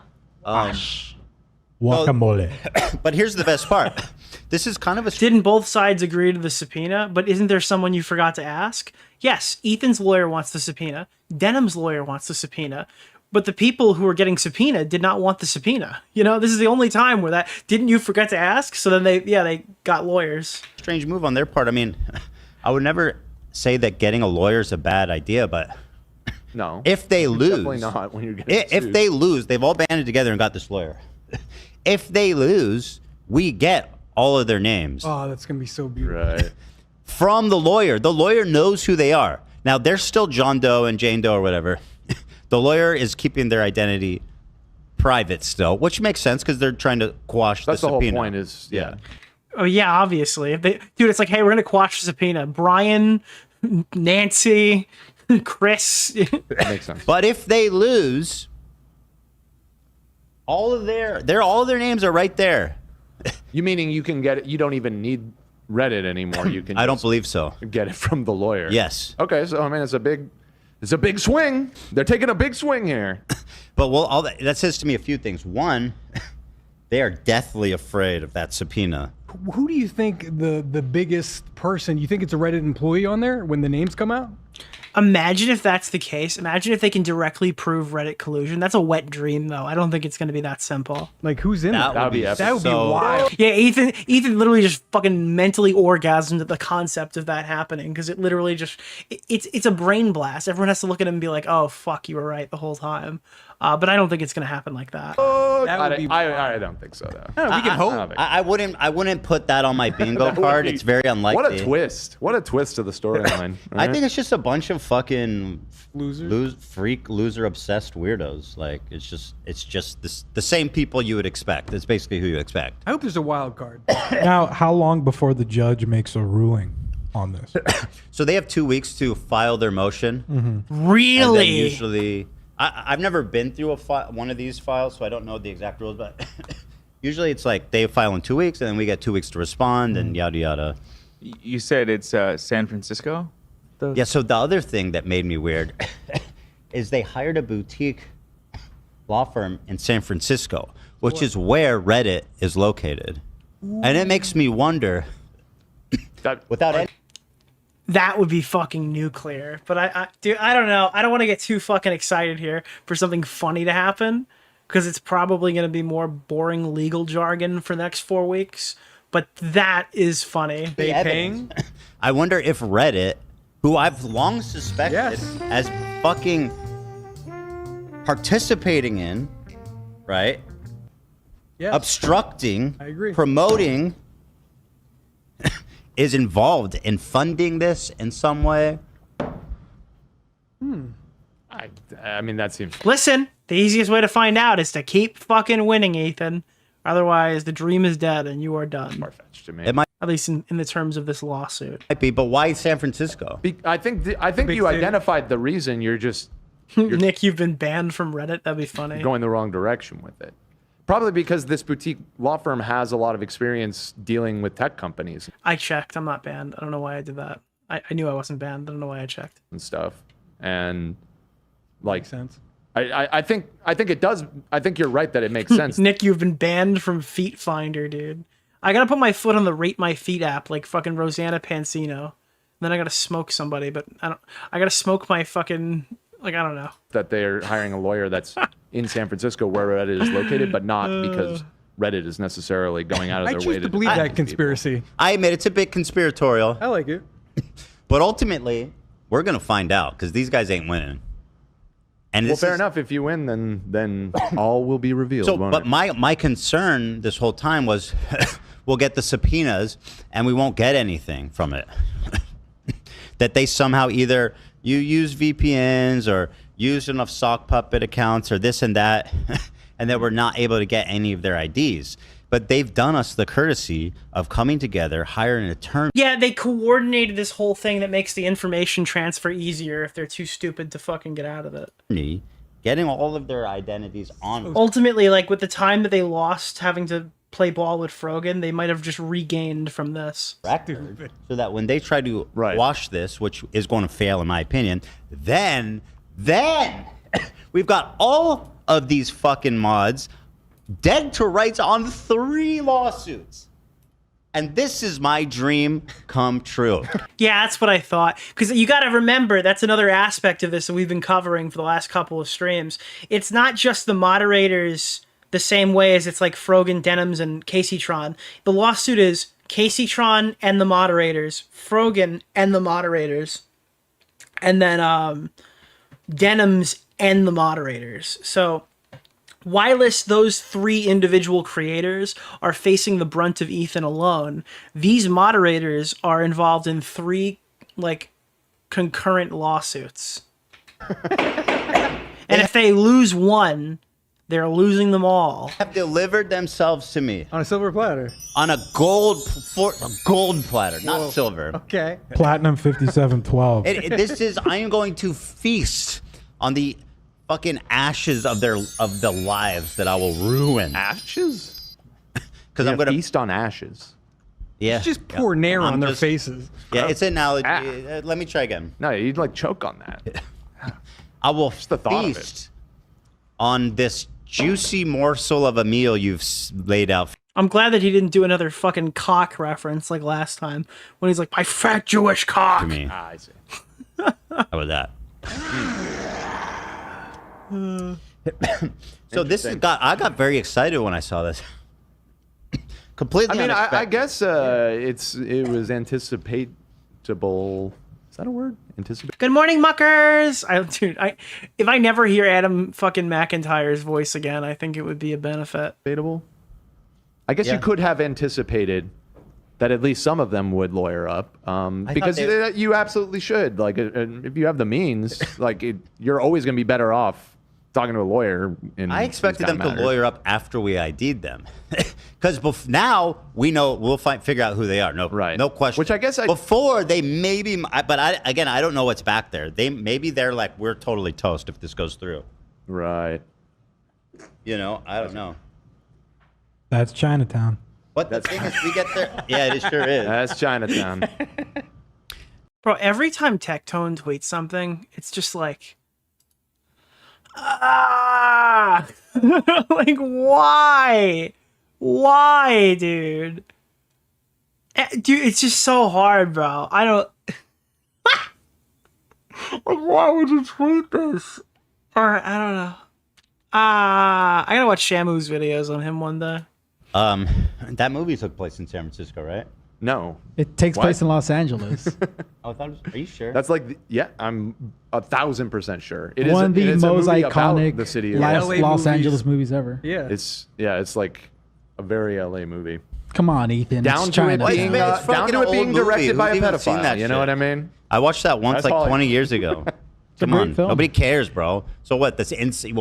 Guacamole. But here's the best part. This is kind of a... Didn't both sides agree to the subpoena? But isn't there someone you forgot to ask? Yes, Ethan's lawyer wants the subpoena. Denim's lawyer wants the subpoena. But the people who were getting subpoenaed did not want the subpoena. You know, this is the only time where that... Didn't you forget to ask? So then they got lawyers. Strange move on their part. I mean, I would never say that getting a lawyer is a bad idea, but No. If they lose, Definitely not when you're getting if sued. they lose, they've all banded together and got this lawyer. If they lose, we get all of their names. Oh, that's gonna be so beautiful. Right. From the lawyer. The lawyer knows who they are. Now, they're still John Doe and Jane Doe or whatever. The lawyer is keeping their identity private still, which makes sense because they're trying to quash That's the the whole subpoena. point is, yeah. Oh yeah, obviously. If they, dude, it's like, hey, we're gonna quash the subpoena. Brian, Nancy, Chris. That makes sense. But if they lose, all of their names are right there. You meaning you can get it? You don't even need Reddit anymore. You can. I don't believe so. Get it from the lawyer. Yes. Okay, so I mean, it's a big swing. They're taking a big swing here. But well, all that says to me a few things. One, they are deathly afraid of that subpoena. Who do you think the biggest person? You think it's a Reddit employee on there when the names come out? Imagine if that's the case. Imagine if they can directly prove Reddit collusion. That's a wet dream, though. I don't think it's going to be that simple. Like, who's in That there? would be epic. That would be So- wild. Yeah, Ethan literally just fucking mentally orgasmed at the concept of that happening because it literally just it's a brain blast. Everyone has to look at him and be like, "Oh fuck, you were right the whole time." But I don't think it's going to happen like that. That would be I don't think so, though. we can hope. I wouldn't put that on my bingo That would card. be- It's very unlikely. What a twist! What a twist to the storyline. I think it's just a bunch of fucking Losers? loser obsessed weirdos. Like it's just the same people you would expect. That's basically who you expect. I hope there's a wild card. Now, how long before the judge makes a ruling on this? So they have 2 weeks to file their motion. And then Really? usually, I've never been through one of these files, so I don't know the exact rules. But usually it's like they file in 2 weeks, and then we get 2 weeks to respond, and yada yada. You said it's San Francisco? Yeah. So the other thing that made me weird is they hired a boutique law firm in San Francisco, which is where Reddit is located, and it makes me wonder. Without any. That would be fucking nuclear. But dude, I don't know. I don't want to get too fucking excited here for something funny to happen because it's probably going to be more boring legal jargon for the next 4 weeks. But that is funny. The evidence. I wonder if Reddit, who I've long suspected as fucking participating in, right? Yes. Obstructing, I agree. promoting, is involved in funding this in some way. I mean, that seems. Listen, the easiest way to find out is to keep fucking winning, Ethan. Otherwise, the dream is dead and you are done. Far-fetched to me. It might At least in the terms of this lawsuit. be, but why San Francisco? I think Big you city. identified the reason. You're just Nick, you've been banned from Reddit. That'd be funny. going the wrong direction with it. Probably because this boutique law firm has a lot of experience dealing with tech companies I checked. I'm not banned. I don't know why I did that. I knew I wasn't banned. I don't know why I checked. and stuff, and like Makes sense. I think it does. I think you're right that it makes sense. Nick, you've been banned from Feet Finder, dude. I gotta put my foot on the Rate My Feet app like fucking Rosanna Pansino. Then I gotta smoke somebody, but I gotta smoke my fucking, like, I don't know. That they're hiring a lawyer that's in San Francisco where Reddit is located, but not because Reddit is necessarily going out of I their choose way to to believe defend that these conspiracy. I admit it's a bit conspiratorial, I like it. but ultimately, we're gonna find out because these guys ain't winning. And Well, this fair is- enough. If you win, then all will be revealed. So, won't but it? my concern this whole time was, we'll get the subpoenas and we won't get anything from it. That they somehow either you use VPNs or use enough sock puppet accounts or this and that, and that we're not able to get any of their IDs. But they've done us the courtesy of coming together, hiring an attorney. Yeah, they coordinated this whole thing that makes the information transfer easier if they're too stupid to fucking get out of it. Getting all of their identities on. Ultimately, like, with the time that they lost having to play ball with Frogan, they might have just regained from this. Record, so that when they try to wash this, which is going to fail in my opinion, then we've got all of these fucking mods dead to rights on 3 lawsuits. And this is my dream come true. Yeah, that's what I thought. Because you got to remember, that's another aspect of this that we've been covering for the last couple of streams. It's not just the moderators the same way as it's like Frogan, Denims, and Caseytron. The lawsuit is Caseytron and the moderators, Frogan and the moderators, and then Denims and the moderators. So whilst those 3 individual creators are facing the brunt of Ethan alone, these moderators are involved in 3 like concurrent lawsuits. And if they lose one, they're losing them all. Have delivered themselves to me on a silver platter. On a gold platter, not silver. Okay. Platinum 5712. This is, I am going to feast on the fucking ashes of the lives that I will ruin. Ashes? Because I'm gonna feast on ashes. Yeah. Just pour Nair on their faces. Yeah, it's an analogy. Let me try again. No, you'd like choke on that. I will the thought of feast on this juicy morsel of a meal you've laid out. I'm glad that he didn't do another fucking cock reference like last time when he's like, my fat Jewish cock. To me. I see. How about that? So I got very excited when I saw this. Completely. I mean, I unexpected. guess it was anticipatable. Is that a word? Anticipate. Good morning, muckers. If I never hear Adam fucking McIntyre's voice again, I think it would be a benefit. Debatable. I guess you could have anticipated that at least some of them would lawyer up, because you absolutely should. Like, if you have the means, like, you're always going to be better off talking to a lawyer. I expected them to lawyer up after we ID'd them, because now we know we'll figure out who they are. No, right? No question. Which I guess before they maybe, but I don't know what's back there. They're like, we're totally toast if this goes through. Right. You know, I don't know. That's Chinatown. But the thing is, we get there. Yeah, it sure is. That's Chinatown. Bro, every time Tectone tweets something, it's just like, like, why? Why, dude? Dude, it's just so hard, bro. I don't... like, why would you tweet this? Or, I don't know. I gotta watch Shamu's videos on him one day. That movie took place in San Francisco, right? No. It takes place in Los Angeles. Oh, I thought are you sure? That's like, yeah, I'm 1,000% sure. It One of the most iconic the city Los Angeles movies ever. Yeah. It's like a very LA movie. Come on, Ethan. Down to it being directed by a pedophile. You know what I mean? I watched that once, That's like 20 years ago. Come on, film. nobody cares, bro. So what? That's incest.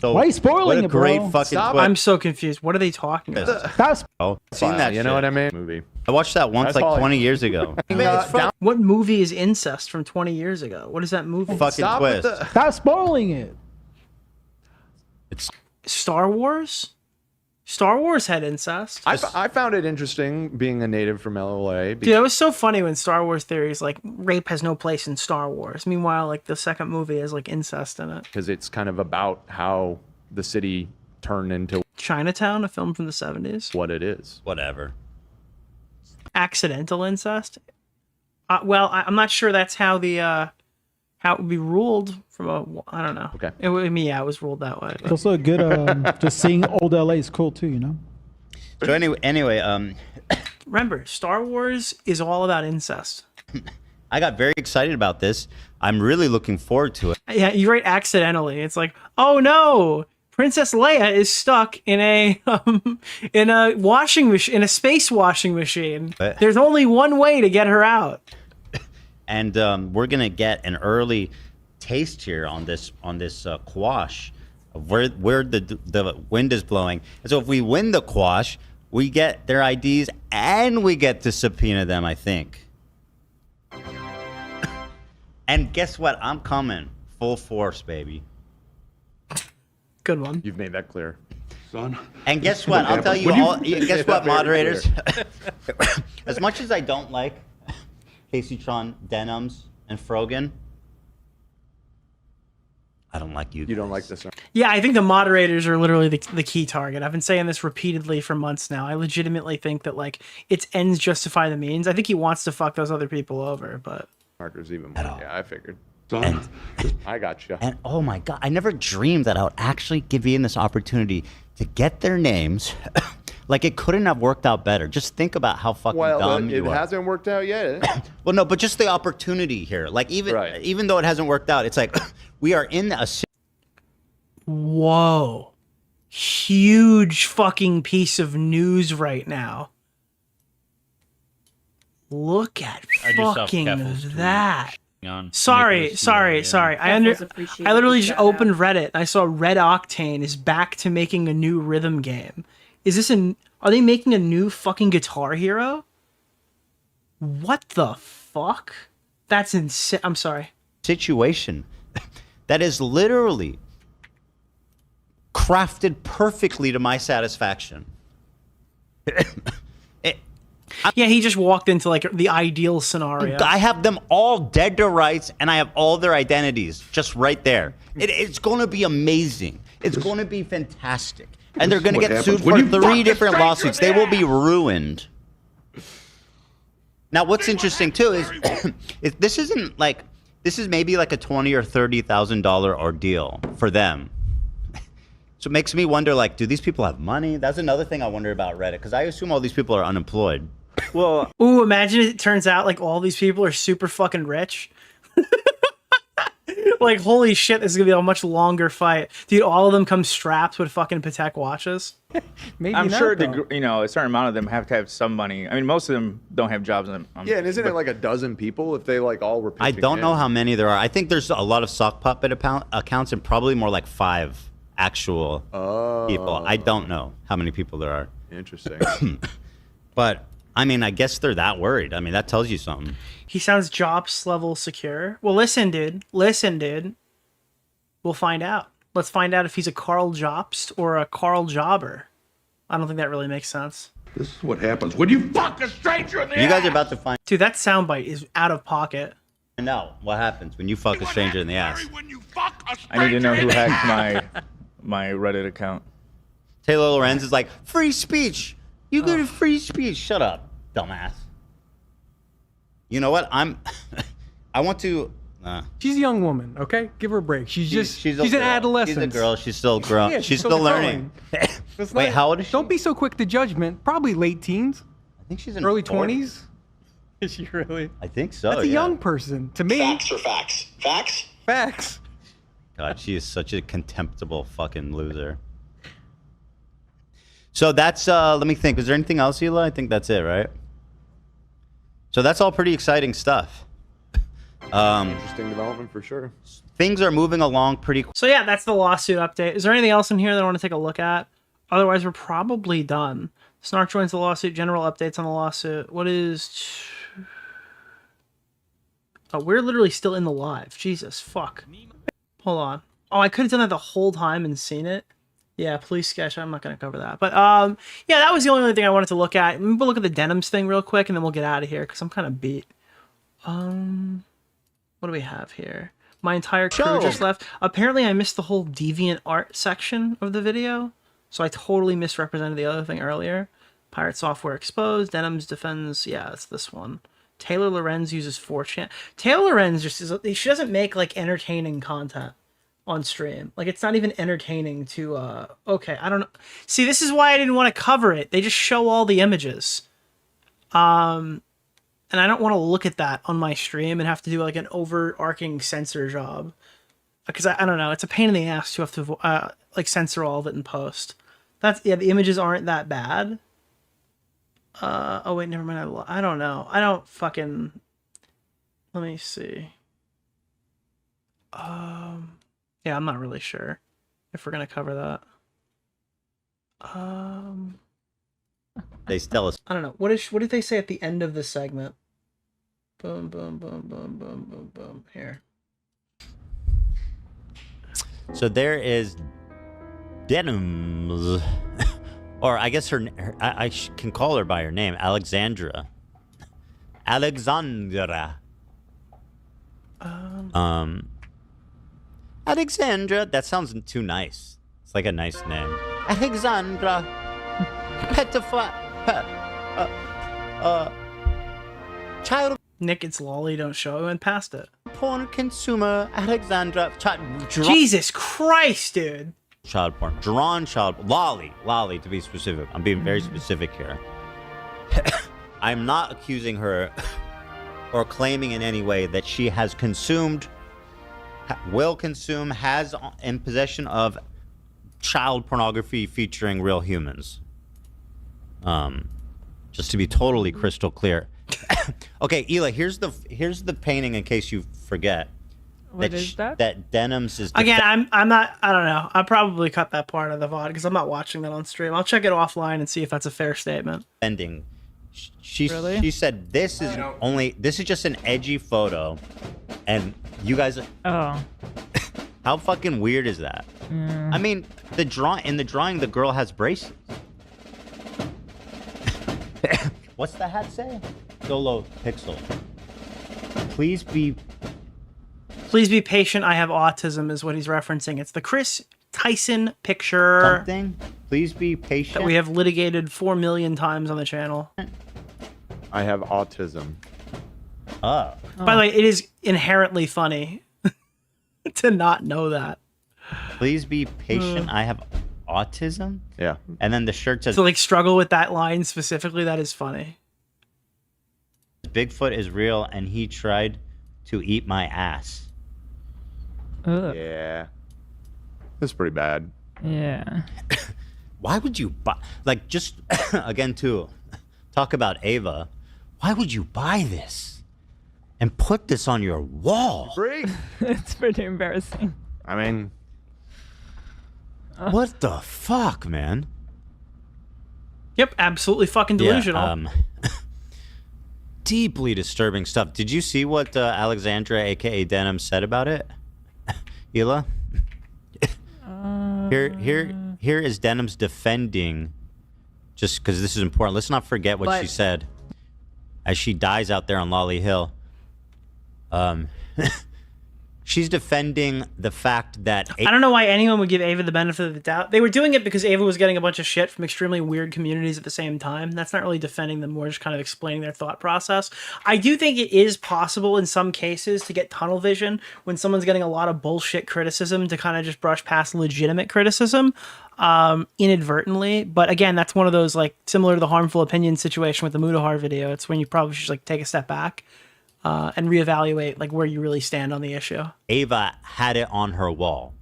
So why are you spoiling what a it, bro? great fucking Stop. twist. I'm so confused. What are they talking about? Stop. Oh, seen that? You know what I mean? Movie. I watched that once, like 20 years ago. What movie is incest from 20 years ago? What is that movie? Fucking twist. Stop spoiling it. It's Star Wars? Star Wars had incest. I found it interesting being a native from LA. Dude, it was so funny when Star Wars theories like rape has no place in Star Wars. Meanwhile, like the second movie has like incest in it. Because it's kind of about how the city turned into Chinatown, a film from the 70s. what it is. whatever. Accidental incest. Well, I'm not sure that's how the how it would be ruled from a. I don't know. Okay. It was ruled that way. It's also a good. Just seeing old LA is cool too, you know. So anyway, Remember, Star Wars is all about incest. I got very excited about this. I'm really looking forward to it. Yeah, you write accidentally. It's like, oh no, Princess Leia is stuck in a washing machine, in a space washing machine. There's only one way to get her out. And we're gonna get an early taste here on this quash of where the wind is blowing. And so if we win the quash, we get their IDs and we get to subpoena them, I think. And guess what? I'm coming full force, baby. Good one. You've made that clear. Son. And guess what? I'll tell you all. Guess what, moderators? As much as I don't like Casey Tron, Denims, and Frogan, I don't like you. You don't like this. Yeah, I think the moderators are literally the key target. I've been saying this repeatedly for months now. I legitimately think that like its ends justify the means. I think he wants to fuck those other people over, but Markers even more. Yeah, I figured. And, I got you. And oh my god, I never dreamed that I would actually give Ian this opportunity to get their names, Like, it couldn't have worked out better. Just think about how fucking dumb it you are. hasn't worked out yet. Well, no, but just the opportunity here. Like, even though it hasn't worked out, it's like we are in a... Whoa. Huge fucking piece of news right now. Look at fucking that. Sorry. I literally just opened Reddit and I saw Red Octane is back to making a new rhythm game. Is this are they making a new fucking Guitar Hero? What the fuck? That's insane. I'm sorry. Situation that is literally crafted perfectly to my satisfaction. Yeah, he just walked into like the ideal scenario. I have them all dead to rights, and I have all their identities just right there. It's going to be amazing. It's going to be fantastic. And they're going to get sued for 3 different lawsuits. They will be ruined. Now, what's interesting too is this is maybe like a $20,000 or $30,000 ordeal for them. So it makes me wonder, like, do these people have money? That's another thing I wonder about Reddit, because I assume all these people are unemployed. Well, ooh, imagine it turns out like all these people are super fucking rich. Like, holy shit, this is gonna be a much longer fight. Dude, all of them come strapped with fucking Patek watches. Maybe I'm not, sure though. a certain amount of them have to have some money. I mean, most of them don't have jobs. Yeah, and isn't it like a dozen people if they like all were? I don't know how many there are. I think there's a lot of sock puppet accounts and probably more like 5 actual people. I don't know how many people there are. Interesting. But I mean, I guess they're that worried. I mean, that tells you something. He sounds Jobs level secure. Well, listen, dude. We'll find out. Let's find out if he's a Carl Jobst or a Carl Jobber. I don't think that really makes sense. This is what happens when you fuck a stranger in the You guys are about to find. Dude, that soundbite is out of pocket. I know what happens when you fuck a stranger in the ass. I need to know who hacked my Reddit account. Taylor Lorenz is like, free speech. You go to free speech. Shut up, dumbass. You know what? I want to. She's a young woman, okay? Give her a break. She's an girl. adolescent. She's a girl. She's still grown. Yeah, she's still learning. Wait, how old is she? Don't be so quick to judgment. Probably late teens. I think she's in early 40s. 20s. Is she really? I think so. That's a young person to me. Facts or facts? Facts? Facts. God, she is such a contemptible fucking loser. So that's let me think. Is there anything else, Hila? I think that's it, right? So that's all pretty exciting stuff. Interesting development for sure. Things are moving along pretty quick. So yeah, that's the lawsuit update. Is there anything else in here that I want to take a look at? Otherwise, we're probably done. Snark joins the lawsuit. General updates on the lawsuit. What is... Oh, we're literally still in the live. Jesus, fuck. Hold on. Oh, I could have done that the whole time and seen it. Yeah, police sketch. I'm not going to cover that. But yeah, that was the only thing I wanted to look at. We'll look at the Denims thing real quick, and then we'll get out of here because I'm kind of beat. What do we have here? My entire crew just left. Apparently, I missed the whole Deviant Art section of the video, so I totally misrepresented the other thing earlier. Pirate software exposed. Denims defends. Yeah, it's this one. Taylor Lorenz uses 4chan. Taylor Lorenz just she doesn't make like entertaining content on stream. Like, it's not even entertaining to okay, I don't know. See, this is why I didn't want to cover it. They just show all the images. And I don't want to look at that on my stream and have to do like an overarching censor job. Because I don't know, it's a pain in the ass to have to like censor all of it in post. That's, yeah, the images aren't that bad. Oh wait, never mind. I don't know. I don't fucking. Let me see. Yeah, I'm not really sure if we're gonna cover that. They tell us. I don't know. What did they say at the end of the segment? Boom, boom, boom, boom, boom, boom, boom. Here. So there is Denims, or I guess I can call her by her name, Alexandra. Alexandra. Alexandra. That sounds too nice. It's like a nice name. Alexandra. Child. Nick, it's lolly. Don't show. I went past it. Porn consumer. Alexandra. Jesus Christ, dude. child porn. Drawn child... Lolly to be specific. I'm being very specific here. I'm not accusing her or claiming in any way that she has consumed, will consume, has in possession of child pornography featuring real humans. Just to be totally crystal clear. Okay, Hila, here's the painting in case you forget. What is that? That Denims is... Again, I'm not... I don't know. I'll probably cut that part of the VOD because I'm not watching that on stream. I'll check it offline and see if that's a fair statement. Ending. She said this is this is just an edgy photo, and you guys... Oh. How fucking weird is that? I mean, in the drawing, the girl has braces. What's the hat say? Solo pixel. Please be patient. I have autism is what he's referencing. It's the Chris Tyson picture. Something. Please be patient. That we have litigated 4 million times on the channel. I have autism. Oh. By the way, it is inherently funny to not know that. Please be patient. I have autism. Yeah. And then the shirt says... To like struggle with that line specifically, that is funny. Bigfoot is real and he tried to eat my ass. Ugh. Yeah. That's pretty bad. Yeah. Why would you buy... Like, just, again, too, talk about Ava. Why would you buy this and put this on your wall? Free. It's pretty embarrassing. I mean... What the fuck, man? Yep, absolutely fucking delusional. Yeah, deeply disturbing stuff. Did you see what Alexandra, aka Denim, said about it? Hila? Here is Denim's defending, just because this is important. Let's not forget what she said as she dies out there on Lolly Hill. She's defending the fact that... I don't know why anyone would give Ava the benefit of the doubt. They were doing it because Ava was getting a bunch of shit from extremely weird communities at the same time. That's not really defending them, more just kind of explaining their thought process. I do think it is possible in some cases to get tunnel vision when someone's getting a lot of bullshit criticism to kind of just brush past legitimate criticism inadvertently. But again, that's one of those, like, similar to the harmful opinion situation with the Mudahar video. It's when you probably should like take a step back. And reevaluate like where you really stand on the issue. Ava had it on her wall.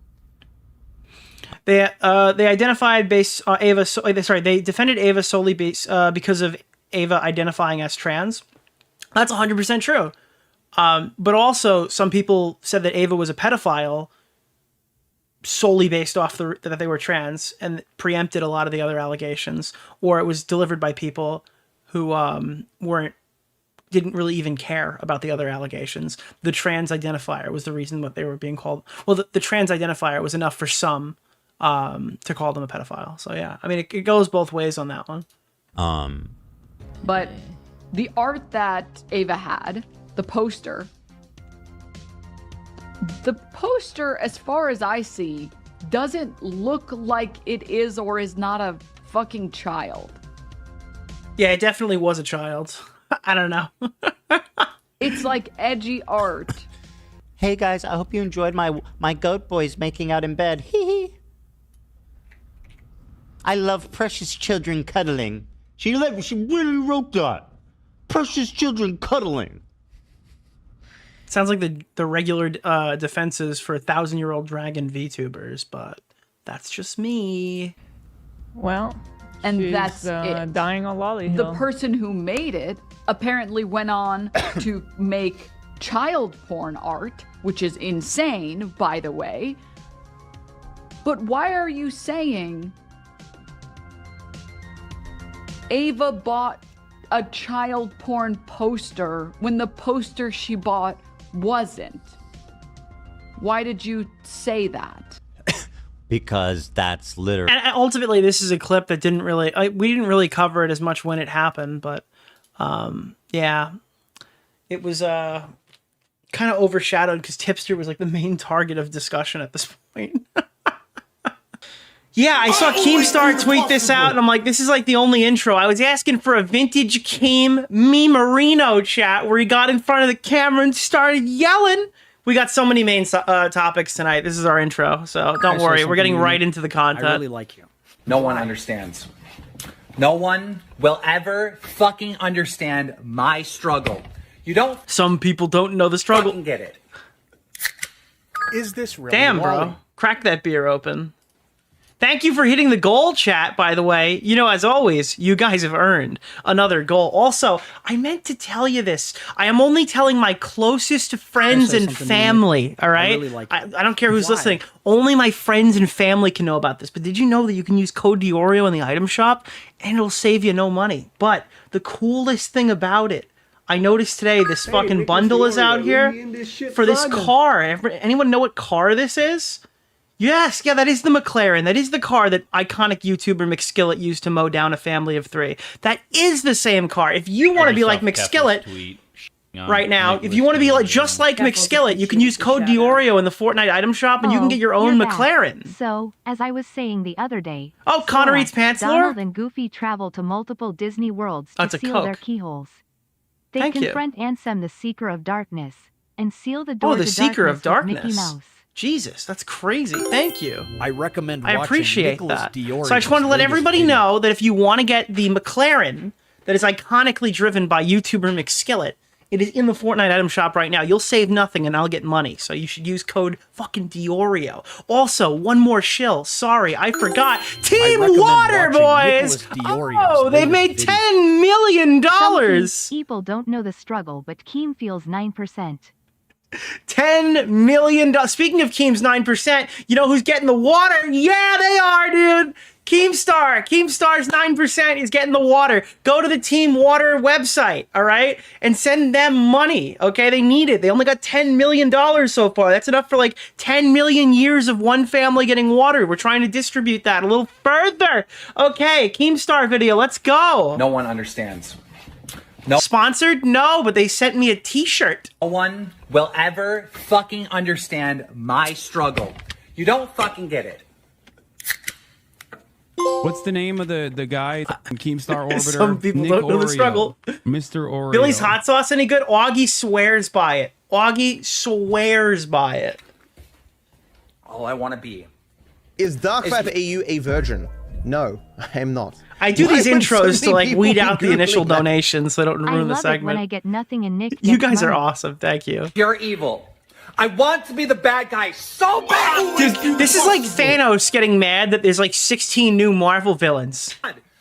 They identified Ava. They defended Ava solely because of Ava identifying as trans. That's 100% true. But also, some people said that Ava was a pedophile solely based off that they were trans and preempted a lot of the other allegations, or it was delivered by people who didn't really even care about the other allegations. The trans identifier was the reason what they were being called. Well, the trans identifier was enough for some to call them a pedophile. So yeah, I mean, it goes both ways on that one. But the art that Ava had, the poster, as far as I see, doesn't look like it is or is not a fucking child. Yeah, it definitely was a child. I don't know. It's like edgy art. Hey guys, I hope you enjoyed my goat boys making out in bed. Hee hee. I love precious children cuddling. She really wrote that. Precious children cuddling. Sounds like the regular defenses for 1,000-year-old dragon VTubers, but that's just me. Well, and she's, that's it. Dying on Lolly Hill. The person who made it apparently went on to make child porn art, which is insane, by the way. But why are you saying Ava bought a child porn poster when the poster she bought wasn't? Why did you say that? Because that's literally... And ultimately, this is a clip that we didn't really cover it as much when it happened, but yeah, it was kind of overshadowed because Tipster was like the main target of discussion at this point. Yeah, I saw Keemstar tweet this out, and I'm like, this is like the only intro. I was asking for a vintage Keem me Marino chat where he got in front of the camera and started yelling We got so many main topics tonight. This is our intro, so don't worry. We're getting right into the content. I really like you. No one understands. No one will ever fucking understand my struggle. You don't. Some people don't know the struggle. Fucking get it. Is this really? Damn, bro. Crack that beer open. Thank you for hitting the goal, chat, by the way. You know, as always, you guys have earned another goal. Also, I meant to tell you this. I am only telling my closest friends and family, all right? I really like I don't care who's listening. Only my friends and family can know about this. But did you know that you can use code DeOrio in the item shop and it'll save you no money? But the coolest thing about it, I noticed today this fucking bundle is out here for this car. Anyone know what car this is? Yes, yeah, that is the McLaren. That is the car that iconic YouTuber McSkillet used to mow down a family of 3. That is the same car. If you want to be like McSkillet right now, if you want to be like just like McSkillet, you can use code DeOrio in the Fortnite item shop and you can get your own McLaren. So, as I was saying the other day, oh, Connor eats pants, Donald and Goofy travel to multiple Disney worlds to seal their keyholes. They confront Ansem, the Seeker of Darkness, and seal the door the to Seeker of Darkness with Darkness. Mickey Mouse. Jesus, that's crazy. Thank you. I recommend I watching appreciate Nicholas that. DeOrio's So I just wanted to let everybody know that if you want to get the McLaren that is iconically driven by YouTuber McSkillet, it is in the Fortnite item shop right now. You'll save nothing and I'll get money. So you should use code fucking DeOrio. Also, one more shill. Sorry, I forgot. Team Water, boys! Oh, they've made $10 million! Some people don't know the struggle, but Keem feels 9%. $10 million. Speaking of Keem's 9%, you know who's getting the water? Yeah, they are, dude. Keemstar. Keemstar's 9% is getting the water. Go to the Team Water website, all right? And send them money, okay? They need it. They only got $10 million so far. That's enough for like 10 million years of one family getting water. We're trying to distribute that a little further. Okay, Keemstar video. Let's go. No one understands. No. Sponsored? No, but they sent me a t-shirt. No one will ever fucking understand my struggle. You don't fucking get it. What's the name of the guy in Keemstar Orbiter? Some people don't know the struggle. Mr. Oreo. Billy's hot sauce any good? Augie swears by it. Augie swears by it. All I want to be. Is Dark5AU a virgin? No, I am not. I do these intros to like weed out the initial donations so they don't ruin the I love it when I segment. get nothing and Nick You gets guys are money. awesome. Thank you. You're evil. I want to be the bad guy so bad. Dude, this is like Thanos getting mad that there's like 16 new Marvel villains.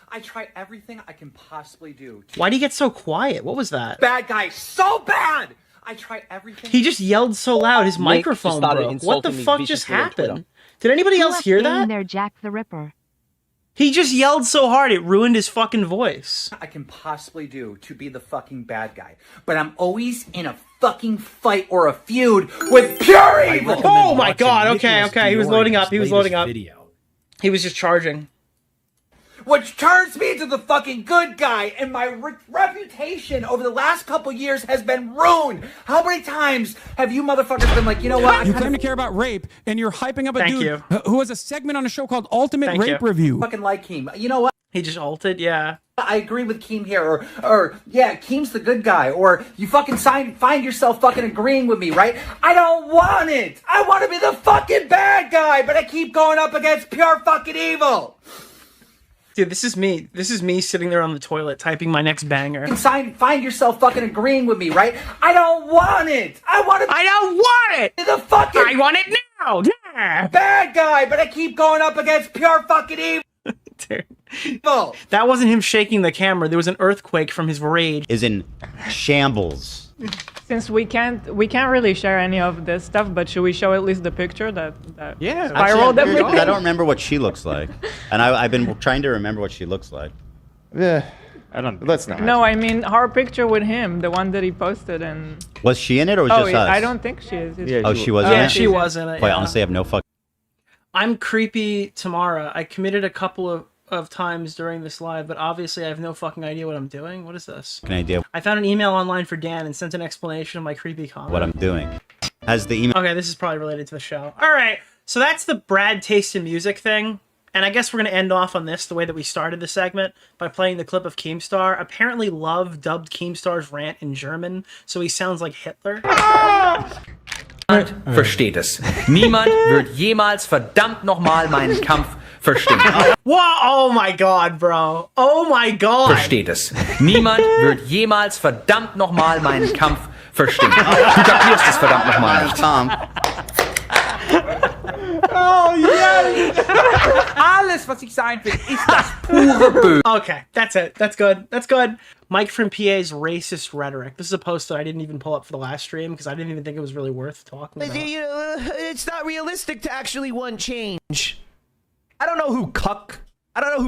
I try everything I can possibly do. Why'd he get so quiet? What was that? Bad guy so bad. I try everything. He just yelled so loud his microphone broke. What the fuck just happened? Did anybody else hear that? There, Jack the Ripper. He just yelled so hard it ruined his fucking voice. I can possibly do to be the fucking bad guy, but I'm always in a fucking fight or a feud with pure evil. Oh my god, okay, he was loading up, he was loading up. He was just charging. Which turns me into the fucking good guy, and my reputation over the last couple years has been ruined. How many times have you motherfuckers been like, you know what? You claim to care about rape, and you're hyping up a dude who has a segment on a show called Ultimate Rape I Review. fucking like Keem. You know what? He just ulted, yeah. I agree with Keem here, or yeah, Keem's the good guy, or you fucking find yourself fucking agreeing with me, right? I don't want it. I want to be the fucking bad guy, but I keep going up against pure fucking evil. Dude, this is me. This is me sitting there on the toilet typing my next banger. Find yourself fucking agreeing with me, right? I don't want it. I don't want it. The fucking. I want it now. Yeah. Bad guy, but I keep going up against pure fucking evil. Dude. That wasn't him shaking the camera. There was an earthquake from his rage. Is in shambles. Since we can't really share any of this stuff, but should we show at least the picture that Yeah, spiraled actually, everything? I don't remember what she looks like, and I've been trying to remember what she looks like. Yeah, I don't. Let's not. No, I mean our picture with him, the one that he posted, and Was she in it or was just us? I don't think she is. Oh, she was in it? Yeah, she was in it. Wait, yeah. honestly, I have no fuck. I'm creepy Tamara. I committed a couple of times during this live, but obviously I have no fucking idea what I'm doing. What is this? An idea I found an email online for Dan and sent an explanation of my creepy comment. what I'm doing. Has the email? Okay, this is probably related to the show. All right, so that's the Brad Taste in Music thing. And I guess we're going to end off on this the way that we started the segment by playing the clip of Keemstar. Apparently Love dubbed Keemstar's rant in German, so he sounds like Hitler. versteht es. Niemand wird jemals verdammt nochmal meinen Kampf verstehen. Wow, oh my god, bro. Oh my god. Versteht es. Niemand wird jemals verdammt nochmal meinen Kampf verstehen. Du kapierst es verdammt nochmal nicht. Oh yes! Alles, was ich sein will, ist das pure Böse. Okay, that's it. That's good. That's good. Mike from PA's racist rhetoric. This is a post that I didn't even pull up for the last stream because I didn't even think it was really worth talking about. You know, it's not realistic to actually want change. I don't know who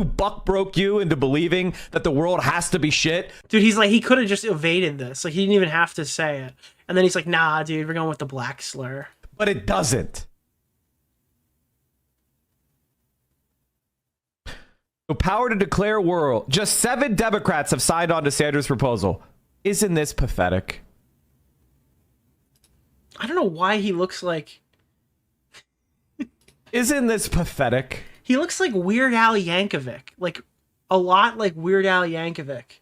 buck broke you into believing that the world has to be shit. Dude, he's like, he could have just evaded this. Like, he didn't even have to say it. And then he's like, nah, dude, we're going with the black slur. But it doesn't. The power to declare war. Just 7 Democrats have signed on to Sanders' proposal. Isn't this pathetic? I don't know why he looks like... Isn't this pathetic? He looks like Weird Al Yankovic. Like, a lot like Weird Al Yankovic.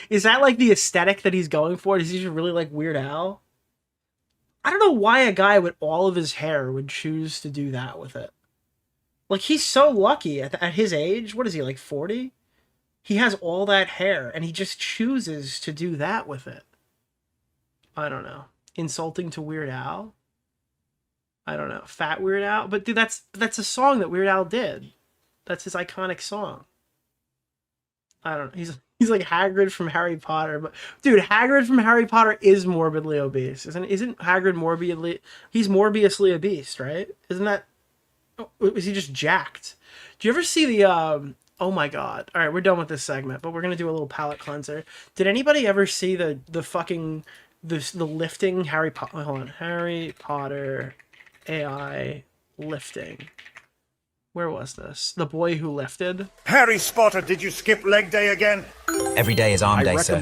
Is that like the aesthetic that he's going for? Does he just really like Weird Al? I don't know why a guy with all of his hair would choose to do that with it. Like, he's so lucky at his age. What is he, like 40? He has all that hair, and he just chooses to do that with it. I don't know. Insulting to Weird Al? I don't know. Fat Weird Al? But dude, that's a song that Weird Al did. That's his iconic song. I don't know. He's like Hagrid from Harry Potter. But dude, Hagrid from Harry Potter is morbidly obese. Isn't Hagrid morbidly... He's morbiously obese, right? Isn't that... Was he just jacked? Do you ever see the oh my god. All right, we're done with this segment, but we're going to do a little palate cleanser. Did anybody ever see the fucking the lifting Harry Potter? Hold on. Harry Potter AI lifting. Where was this? The boy who lifted. Harry Potter, did you skip leg day again? Every day is arm day, sir.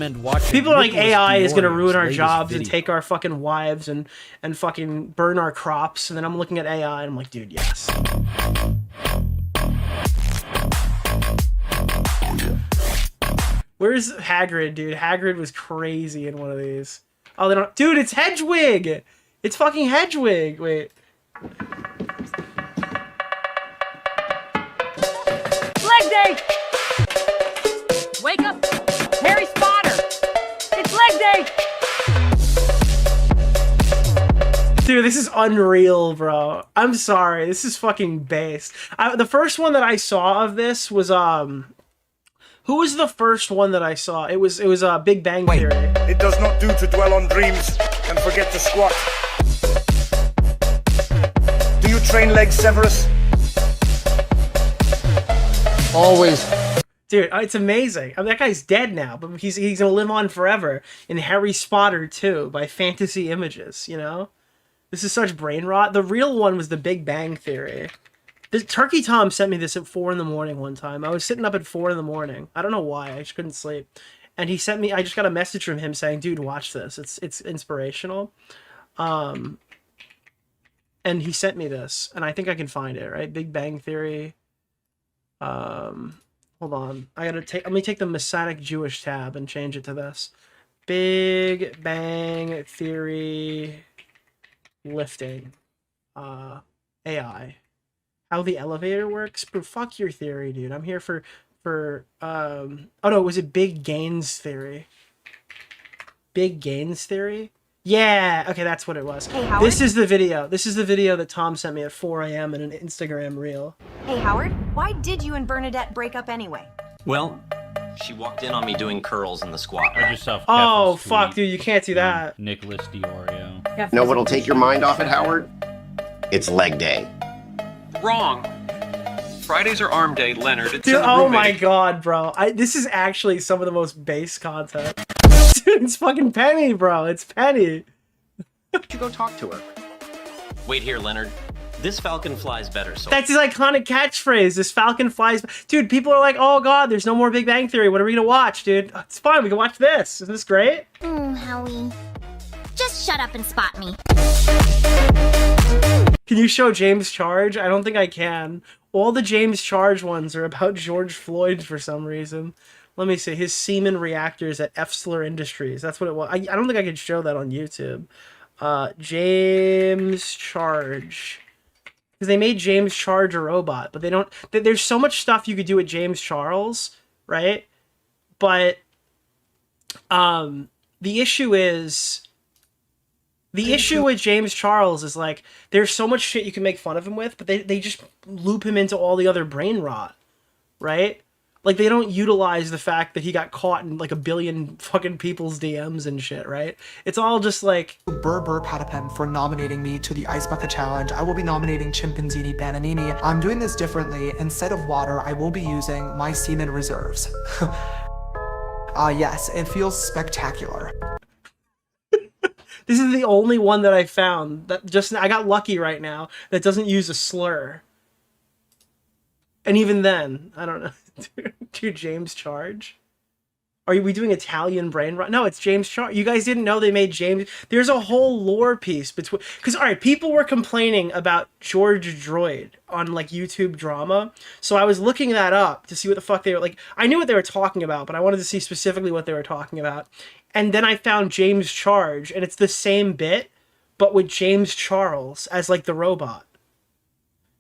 People are like, AI is going to ruin our jobs and take our fucking wives and fucking burn our crops. And then I'm looking at AI and I'm like, dude, yes. Where's Hagrid, dude? Hagrid was crazy in one of these. Oh, they don't... Dude, it's Hedwig! It's fucking Hedwig! Wait. Leg day! Wake up! Harry Potter! It's leg day! Dude, this is unreal, bro. I'm sorry. This is fucking based. The first one that I saw of this was, who was the first one that I saw? It was Big Bang Theory. It does not do to dwell on dreams and forget to squat. Do you train legs, Severus? Always. Dude, it's amazing. I mean, that guy's dead now, but he's gonna live on forever in Harry Potter 2 by Fantasy Images, you know? This is such brain rot. The real one was the Big Bang Theory. Turkey Tom sent me this at 4 in the morning one time. I was sitting up at 4 in the morning. I don't know why. I just couldn't sleep. And he sent me, I just got a message from him saying, dude, watch this. It's inspirational. And he sent me this, and I think I can find it, right? Big Bang Theory. Hold on. Let me take the Messianic Jewish tab and change it to this. Big Bang Theory lifting. AI. How the elevator works? But fuck your theory, dude. I'm here for oh no, was it Big Gains Theory? Big Gains Theory? Yeah, okay, that's what it was. Hey, Howard? This is the video. This is the video that Tom sent me at 4 a.m. in an Instagram reel. Hey, Howard, why did you and Bernadette break up anyway? Well, she walked in on me doing curls in the squat. Oh, fuck, dude, you can't do that. Nicholas DeOrio. Know what'll take your mind off it, Howard? It's leg day. Wrong. Fridays are arm day, Leonard. It's Dude, in the oh roommate. my god, bro. This is actually some of the most base content. Dude, it's fucking Penny, bro. It's Penny. You go talk to her. Wait here, Leonard. This falcon flies better, so... That's his iconic catchphrase. This falcon flies... Dude, people are like, oh god, there's no more Big Bang Theory. What are we gonna watch, dude? It's fine, we can watch this. Isn't this great? Howie. Just shut up and spot me. Can you show James Charge? I don't think I can. All the James Charge ones are about George Floyd for some reason. Let me see. His semen reactors at Efsler Industries. That's what it was. I don't think I could show that on YouTube. James Charge. Because they made James Charge a robot, but they don't... There's so much stuff you could do with James Charles, right? But the issue is... The issue with James Charles is, like, there's so much shit you can make fun of him with, but they just loop him into all the other brain rot, right? Like, they don't utilize the fact that he got caught in, like, 1 billion fucking people's DMs and shit, right? It's all just, like... Burr Patapen for nominating me to the Ice Bucket Challenge. I will be nominating Chimpanzini Bananini. I'm doing this differently. Instead of water, I will be using my semen reserves. Yes, it feels spectacular. This is the only one that I found that just... I got lucky right now that doesn't use a slur. And even then, I don't know. Dude, James Charge? Are we doing Italian brain rot? No, it's James Charge. You guys didn't know they made James... There's a whole lore piece between... Because, alright, people were complaining about George Droid on, like, YouTube drama. So I was looking that up to see what the fuck they were... Like, I knew what they were talking about, but I wanted to see specifically what they were talking about. And then I found James Charge, and it's the same bit, but with James Charles as, like, the robot.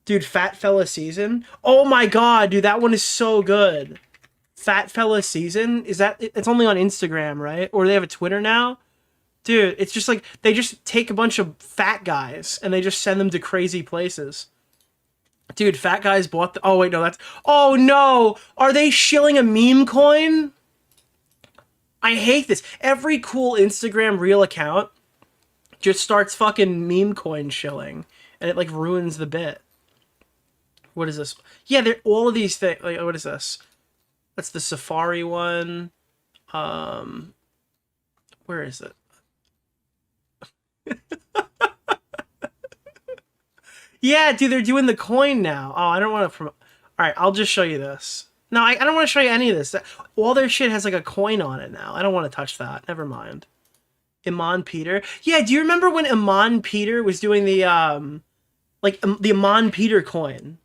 Dude, Fat Fella Season? Oh my god, dude, that one is so good. Fat Fella Season? Is that... It's only on Instagram, right? Or they have a Twitter now? Dude, it's just like... They just take a bunch of fat guys, and they just send them to crazy places. Dude, fat guys bought the... Oh, wait, no, that's... Oh, no! Are they shilling a meme coin? I hate this. Every cool Instagram reel account just starts fucking meme coin shilling, and it, like, ruins the bit. What is this? Yeah, they're all of these things. Like, what is this? That's the Safari one. Where is it? Yeah, dude, they're doing the coin now. Oh, I don't want to promote. All right, I'll just show you this. No, I don't want to show you any of this. All their shit has, like, a coin on it now. I don't want to touch that. Never mind. Iman Peter. Yeah, do you remember when Iman Peter was doing the, the Iman Peter coin?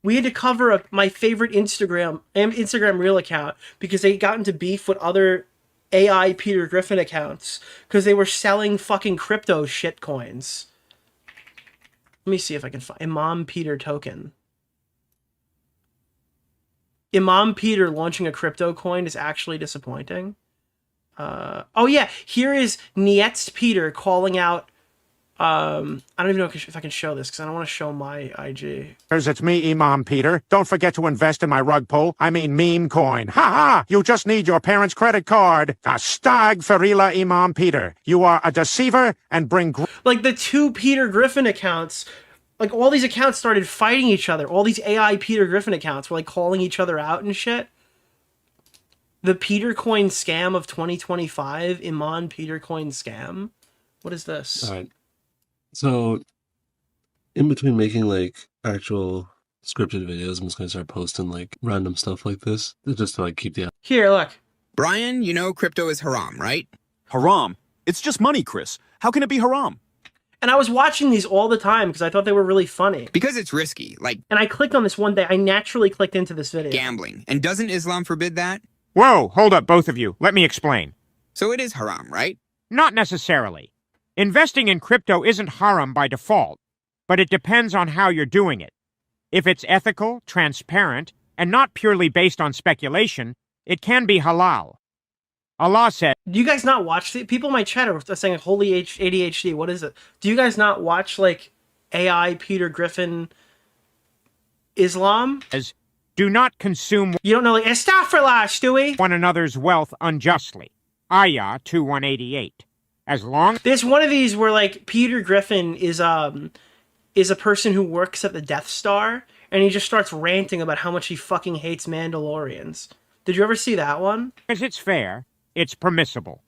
We had to cover my favorite Instagram reel account because they got into beef with other AI Peter Griffin accounts because they were selling fucking crypto shit coins. Let me see if I can find Imam Peter token. Imam Peter launching a crypto coin is actually disappointing. Oh yeah, here is Nietz Peter calling out... I don't even know if I can show this because I don't want to show my IG. It's me, Imam Peter. Don't forget to invest in my rug pull. I mean meme coin. Ha ha! You just need your parents' credit card. Stag Farila Imam Peter. You are a deceiver and bring... Like the two Peter Griffin accounts... Like, all these accounts started fighting each other. All these AI Peter Griffin accounts were, like, calling each other out and shit. The Petercoin scam of 2025. Iman Petercoin scam. What is this? All right. So, in between making, like, actual scripted videos, I'm just going to start posting, like, random stuff like this. Just to, like, keep the... Here, look. Brian, you know crypto is haram, right? Haram? It's just money, Chris. How can it be haram? And I was watching these all the time because I thought they were really funny. Because it's risky, like... And I clicked on this one day. I naturally clicked into this video. Gambling. And doesn't Islam forbid that? Whoa, hold up, both of you. Let me explain. So it is haram, right? Not necessarily. Investing in crypto isn't haram by default, but it depends on how you're doing it. If it's ethical, transparent, and not purely based on speculation, it can be halal. Allah said... Do you guys not watch... People in my chat are saying, holy ADHD, what is it? Do you guys not watch, like, AI Peter Griffin Islam? As do not consume... You don't know, like, Astaghfirullah, Stewie! ...one another's wealth unjustly. Ayah 2188. As long... There's one of these where, like, Peter Griffin is a person who works at the Death Star, and he just starts ranting about how much he fucking hates Mandalorians. Did you ever see that one? As it's fair... It's permissible.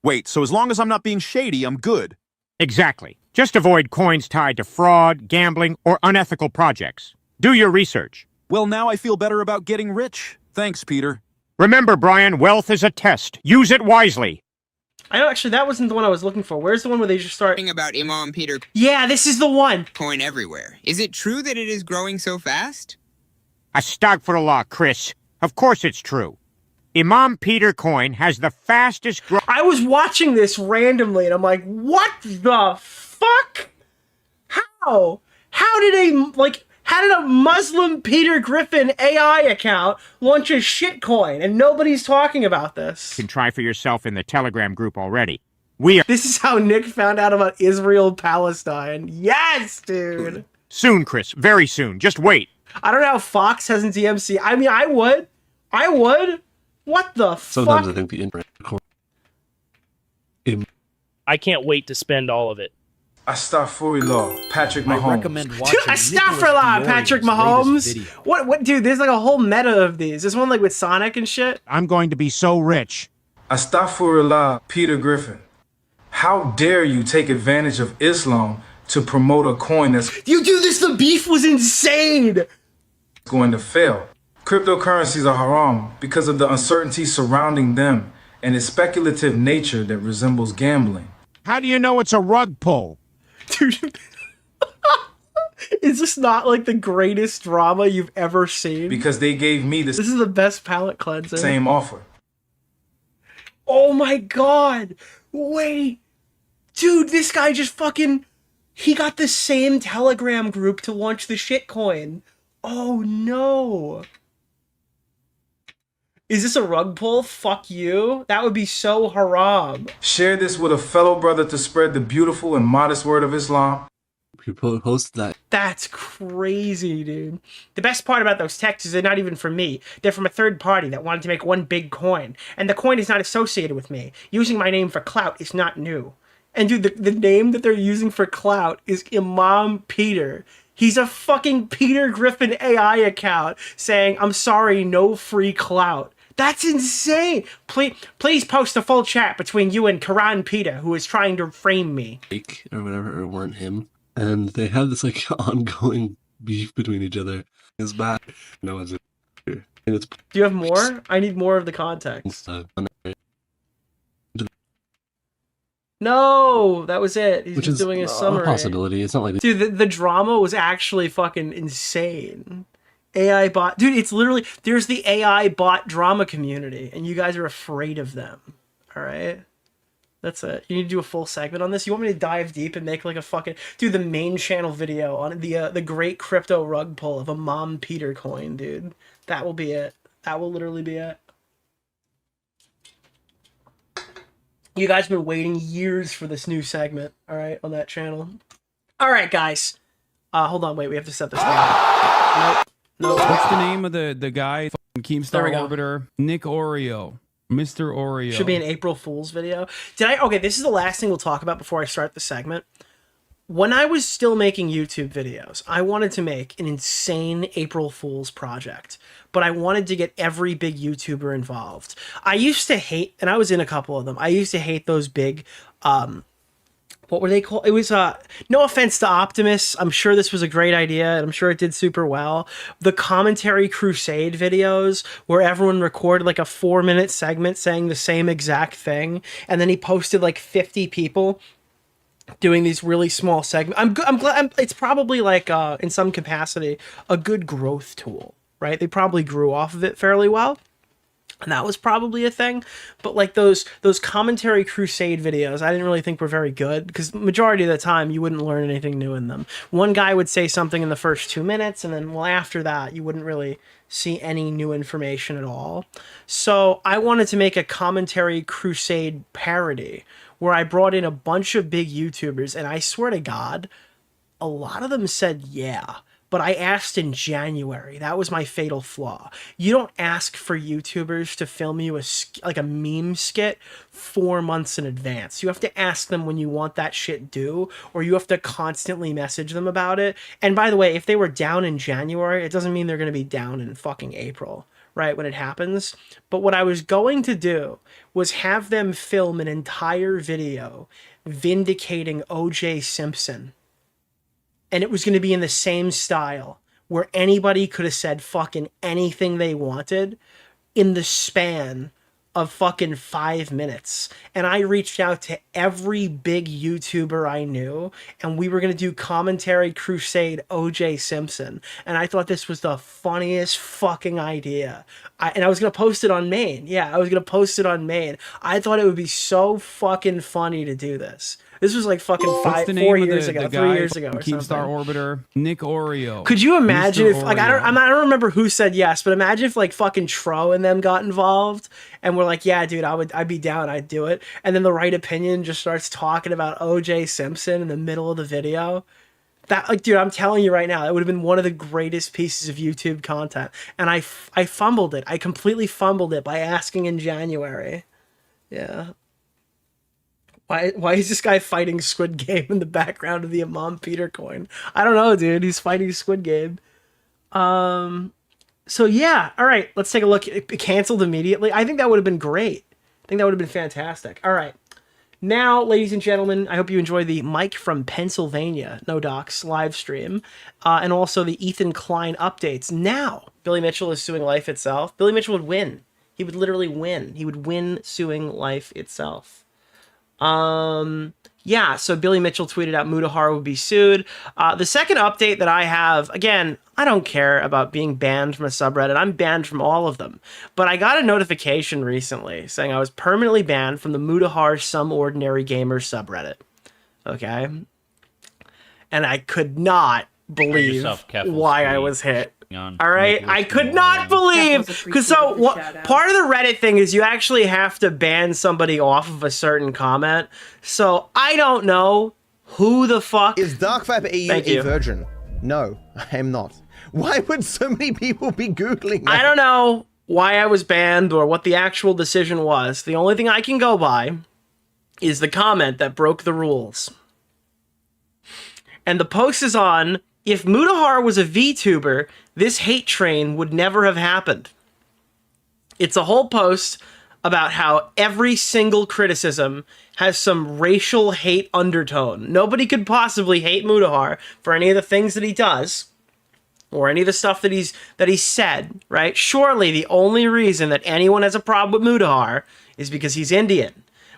Wait, so as long as I'm not being shady, I'm good? Exactly. Just avoid coins tied to fraud, gambling, or unethical projects. Do your research. Well, now I feel better about getting rich. Thanks, Peter. Remember, Brian, wealth is a test. Use it wisely. I know, actually, that wasn't the one I was looking for. Where's the one where they just start... About Imam Peter... Yeah, this is the one! Coin everywhere. Is it true that it is growing so fast? Astaghfirullah, Chris. Of course it's true. Imam Peter coin has the fastest growth. I was watching this randomly, and I'm like, what the fuck? How? How did a Muslim Peter Griffin AI account launch a shitcoin, and nobody's talking about this? You can try for yourself in the Telegram group already. This is how Nick found out about Israel-Palestine. Yes, dude! Soon, Chris. Very soon. Just wait. I don't know how Fox hasn't DMC. I mean, I would. What the fuck? Sometimes I think the internet. I can't wait to spend all of it. Astaghfirullah, Patrick Mahomes. I recommend watching Astaghfirullah, Patrick Mahomes. What, dude? There's like a whole meta of these. There's one like with Sonic and shit. I'm going to be so rich. Astaghfirullah, Peter Griffin. How dare you take advantage of Islam to promote a coin that's You do this, the beef was insane. Going to fail. Cryptocurrencies are haram because of the uncertainty surrounding them and its speculative nature that resembles gambling. How do you know it's a rug pull? Dude, is this not like the greatest drama you've ever seen? Because they gave me This is the best palate cleanser. same offer. Oh my god. Wait. Dude, this guy just fucking... He got the same Telegram group to launch the shitcoin. Oh no. Is this a rug pull? Fuck you. That would be so haram. Share this with a fellow brother to spread the beautiful and modest word of Islam. People post that. That's crazy, dude. The best part about those texts is they're not even from me. They're from a third party that wanted to make one big coin. And the coin is not associated with me. Using my name for clout is not new. And dude, the name that they're using for clout is Imam Peter. He's a fucking Peter Griffin AI account saying, I'm sorry, no free clout. That's insane. Please post a full chat between you and Karan Peter, who is trying to frame me. Or whatever, or weren't him. And they have this like ongoing beef between each other. It's bad. No one's here. And it's Do you have more? I need more of the context. No, that was it. He's just doing a summary. A possibility. It's not like dude, the drama was actually fucking insane. AI bot, dude. It's literally there's the AI bot drama community, and you guys are afraid of them. All right, that's it. You need to do a full segment on this. You want me to dive deep and make like a fucking do the main channel video on the great crypto rug pull of a Mom Peter coin, dude. That will be it. That will literally be it. You guys have been waiting years for this new segment, all right, on that channel. All right, guys. Hold on, wait, we have to set this down. Nope. What's the name of the guy? Keemstar There we go. Orbiter. Nick Oreo. Mr. Oreo. Should be an April Fool's video. Okay, this is the last thing we'll talk about before I start the segment. When I was still making YouTube videos, I wanted to make an insane April Fool's project, but I wanted to get every big YouTuber involved. I used to hate, and I was in a couple of them, I used to hate those big, what were they called? It was, no offense to Optimus, I'm sure this was a great idea, and I'm sure it did super well. The Commentary Crusade videos, where everyone recorded like a 4-minute segment saying the same exact thing, and then he posted like 50 people doing these really small segments. I'm glad it's probably like in some capacity a good growth tool, right? They probably grew off of it fairly well, and that was probably a thing. But like those Commentary Crusade videos, I didn't really think were very good because majority of the time you wouldn't learn anything new in them. One guy would say something in the first 2 minutes, and then well after that you wouldn't really see any new information at all. So I wanted to make a Commentary Crusade parody where I brought in a bunch of big YouTubers, and I swear to God, a lot of them said yeah, but I asked in January. That was my fatal flaw. You don't ask for YouTubers to film you a meme skit 4 months in advance. You have to ask them when you want that shit due, or you have to constantly message them about it. And by the way, if they were down in January, it doesn't mean they're going to be down in fucking April, right, when it happens. But what I was going to do was have them film an entire video vindicating O.J. Simpson. And it was going to be in the same style, where anybody could have said fucking anything they wanted in the span of fucking 5 minutes. And I reached out to every big YouTuber I knew, and we were going to do commentary crusade OJ Simpson. And I thought this was the funniest fucking idea. And I was going to post it on Main. Yeah, I was going to post it on Main. I thought it would be so fucking funny to do this. This was like fucking 4 years ago, 3 years ago or Keemstar something. Orbiter, Nick Oreo. Could you imagine Mr. if, like, I don't remember who said yes, but imagine if like fucking Tro and them got involved and we're like, yeah, dude, I'd be down, I'd do it. And then the Right Opinion just starts talking about OJ Simpson in the middle of the video. That, like, dude, I'm telling you right now, that would have been one of the greatest pieces of YouTube content. And I fumbled it. I completely fumbled it by asking in January. Yeah. Why is this guy fighting Squid Game in the background of the Iman Petercoin? I don't know, dude. He's fighting Squid Game. So yeah, all right. Let's take a look. It canceled immediately. I think that would have been great. I think that would have been fantastic. All right. Now, ladies and gentlemen, I hope you enjoy the Mike from Pennsylvania, No Docs, live stream, and also the Ethan Klein updates. Now, Billy Mitchell is suing Life itself. Billy Mitchell would win. He would literally win. He would win suing Life itself. Yeah, so Billy Mitchell tweeted out Mutahar would be sued. The second update that I have, again, I don't care about being banned from a subreddit. I'm banned from all of them. But I got a notification recently saying I was permanently banned from the Mutahar Some Ordinary Gamer subreddit. Okay? And I could not believe why I was hit. All right, I could not believe, because so part of the Reddit thing is you actually have to ban somebody off of a certain comment. So I don't know who the fuck is DarkViper EU a virgin. No, I am not. Why would so many people be googling that? I don't know why I was banned or what the actual decision was. The only thing I can go by is the comment that broke the rules, and the post is on. If Mutahar was a VTuber, this hate train would never have happened. It's a whole post about how every single criticism has some racial hate undertone. Nobody could possibly hate Mutahar for any of the things that he does, or any of the stuff that he's said, right? Surely the only reason that anyone has a problem with Mutahar is because he's Indian.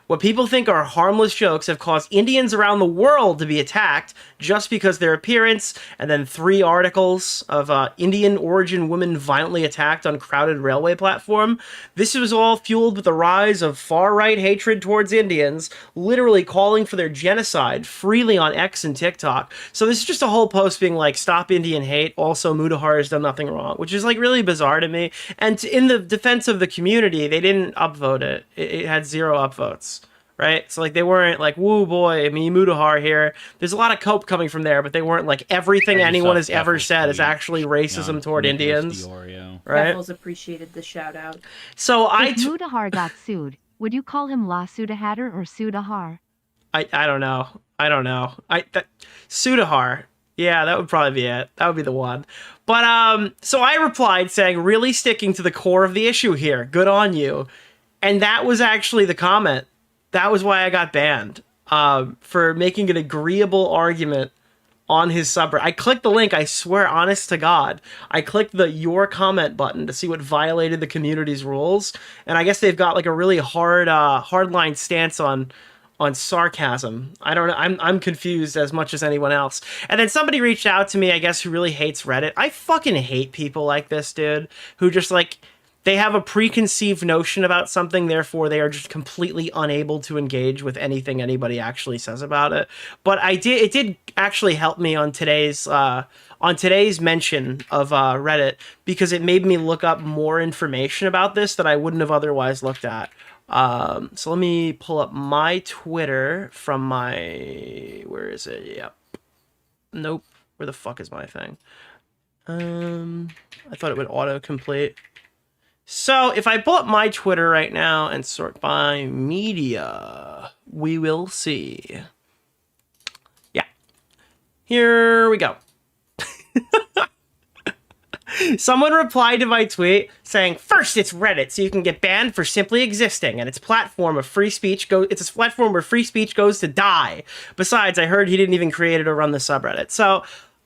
What people think are harmless jokes have caused Indians around the world to be attacked just because their appearance, and then 3 articles of Indian origin women violently attacked on crowded railway platform. This was all fueled with the rise of far-right hatred towards Indians, literally calling for their genocide freely on X and TikTok. So this is just a whole post being like, stop Indian hate, also Mutahar has done nothing wrong, which is like really bizarre to me. And in the defense of the community, they didn't upvote it. It had 0 upvotes. Right? So, like, they weren't like, woo, boy, me, Mutahar here. There's a lot of cope coming from there, but they weren't like, everything anyone has ever said is actually racism toward Indians. DeOrio. Right? Beckles appreciated the shout out. So, if Mutahar got sued, would you call him La Sudahatter or Sudahar? I don't know. I don't know. Sudahar. Yeah, that would probably be it. That would be the one. But, so I replied saying, really sticking to the core of the issue here. Good on you. And that was actually the comment. That was why I got banned, for making an agreeable argument on his subreddit. I clicked the link, I swear, honest to God. I clicked the your comment button to see what violated the community's rules. And I guess they've got like a really hardline stance on sarcasm. I don't know. I'm confused as much as anyone else. And then somebody reached out to me, I guess, who really hates Reddit. I fucking hate people like this, dude, who just like, they have a preconceived notion about something, therefore they are just completely unable to engage with anything anybody actually says about it. But it did actually help me on today's mention of Reddit, because it made me look up more information about this that I wouldn't have otherwise looked at. So let me pull up my Twitter from my, where is it? Yep. Nope. Where the fuck is my thing? I thought it would auto-complete. So if I pull up my Twitter right now and sort by media, we will see. Yeah. Here we go. Someone replied to my tweet saying, first, it's Reddit, so you can get banned for simply existing, and it's a platform where free speech goes to die. Besides, I heard he didn't even create it or run the subreddit. So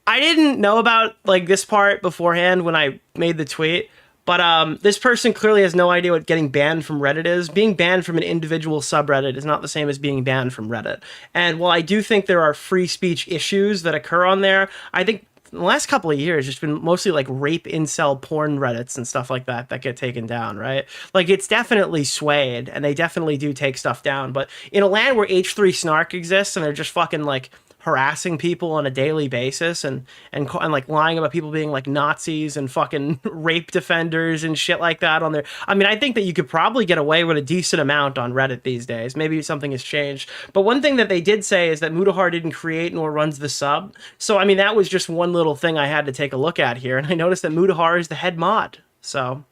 I didn't know about like this part beforehand when I made the tweet. But this person clearly has no idea what getting banned from Reddit is. Being banned from an individual subreddit is not the same as being banned from Reddit. And while I do think there are free speech issues that occur on there, I think in the last couple of years, it's been mostly like rape incel porn Reddits and stuff like that get taken down, right? Like, it's definitely swayed, and they definitely do take stuff down. But in a land where H3 Snark exists, and they're just fucking like harassing people on a daily basis and like lying about people being like Nazis and fucking rape defenders and shit like that on there. I mean, I think that you could probably get away with a decent amount on Reddit these days. Maybe something has changed. But one thing that they did say is that Mutahar didn't create nor runs the sub. So, I mean, that was just one little thing I had to take a look at here. And I noticed that Mutahar is the head mod. So,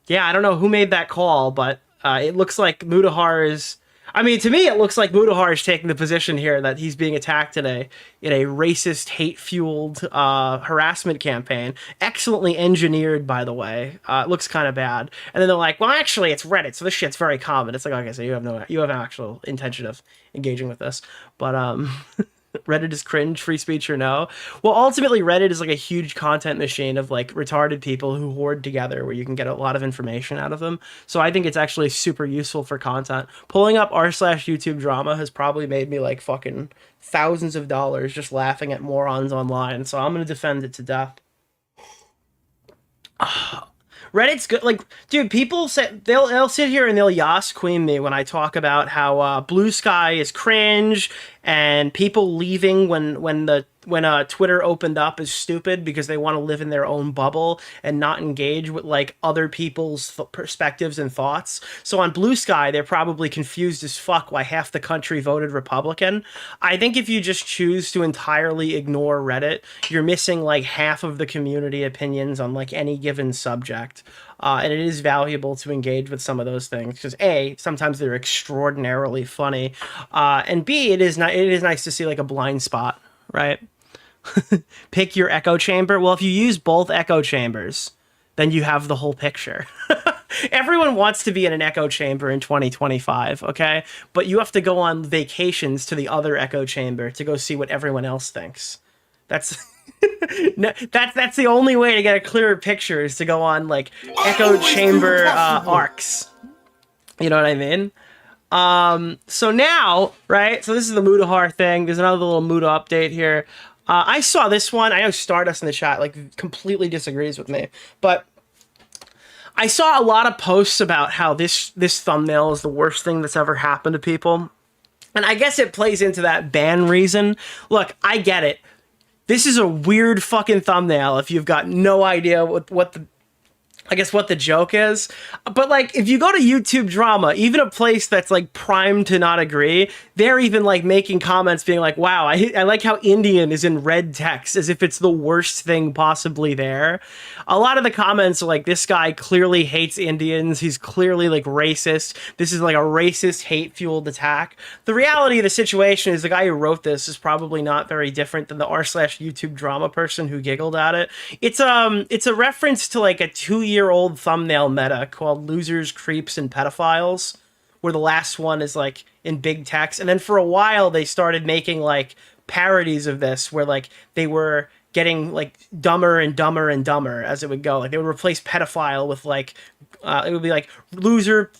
yeah, I don't know who made that call, but it looks like Mutahar is... I mean, to me, it looks like Mutahar is taking the position here that he's being attacked in a racist, hate-fueled harassment campaign. Excellently engineered, by the way. It looks kind of bad. And then they're like, well, actually, it's Reddit, so this shit's very common. It's like, okay, so you have an actual intention of engaging with this. But Reddit is cringe, free speech or no? Well, ultimately, Reddit is like a huge content machine of like retarded people who hoard together where you can get a lot of information out of them. So I think it's actually super useful for content. Pulling up r/YouTube drama has probably made me like fucking thousands of dollars just laughing at morons online. So I'm going to defend it to death. Reddit's good. Like, dude, people say they'll sit here and they'll yas queen me when I talk about how Blue Sky is cringe and people leaving when Twitter opened up is stupid because they want to live in their own bubble and not engage with like other people's perspectives and thoughts. So on Blue Sky, they're probably confused as fuck why half the country voted Republican. I think if you just choose to entirely ignore Reddit, you're missing like half of the community opinions on like any given subject. And it is valuable to engage with some of those things because A, sometimes they're extraordinarily funny, and B, it is nice to see like a blind spot, right? Pick your echo chamber. Well, if you use both echo chambers, then you have the whole picture. Everyone wants to be in an echo chamber in 2025, okay? But you have to go on vacations to the other echo chamber to go see what everyone else thinks. That's that's the only way to get a clearer picture is to go on like echo chamber arcs. You know what I mean? So now, right? So this is the Mutahar thing. There's another little Muta update here. I saw this one. I know Stardust in the chat like completely disagrees with me, but I saw a lot of posts about how this thumbnail is the worst thing that's ever happened to people. And I guess it plays into that ban reason. Look, I get it. This is a weird fucking thumbnail if you've got no idea what the joke is. But like, if you go to YouTube drama, even a place that's like primed to not agree, they're even like making comments being like, wow, I like how Indian is in red text as if it's the worst thing possibly there. A lot of the comments are like, this guy clearly hates Indians. He's clearly like racist. This is like a racist, hate-fueled attack. The reality of the situation is the guy who wrote this is probably not very different than the r/YouTube drama person who giggled at it. It's a reference to like a 2-year-old thumbnail meta called Losers, Creeps, and Pedophiles, where the last one is like in big text. And then for a while they started making like parodies of this where like they were getting like dumber and dumber and dumber as it would go. Like they would replace pedophile with like it would be like loser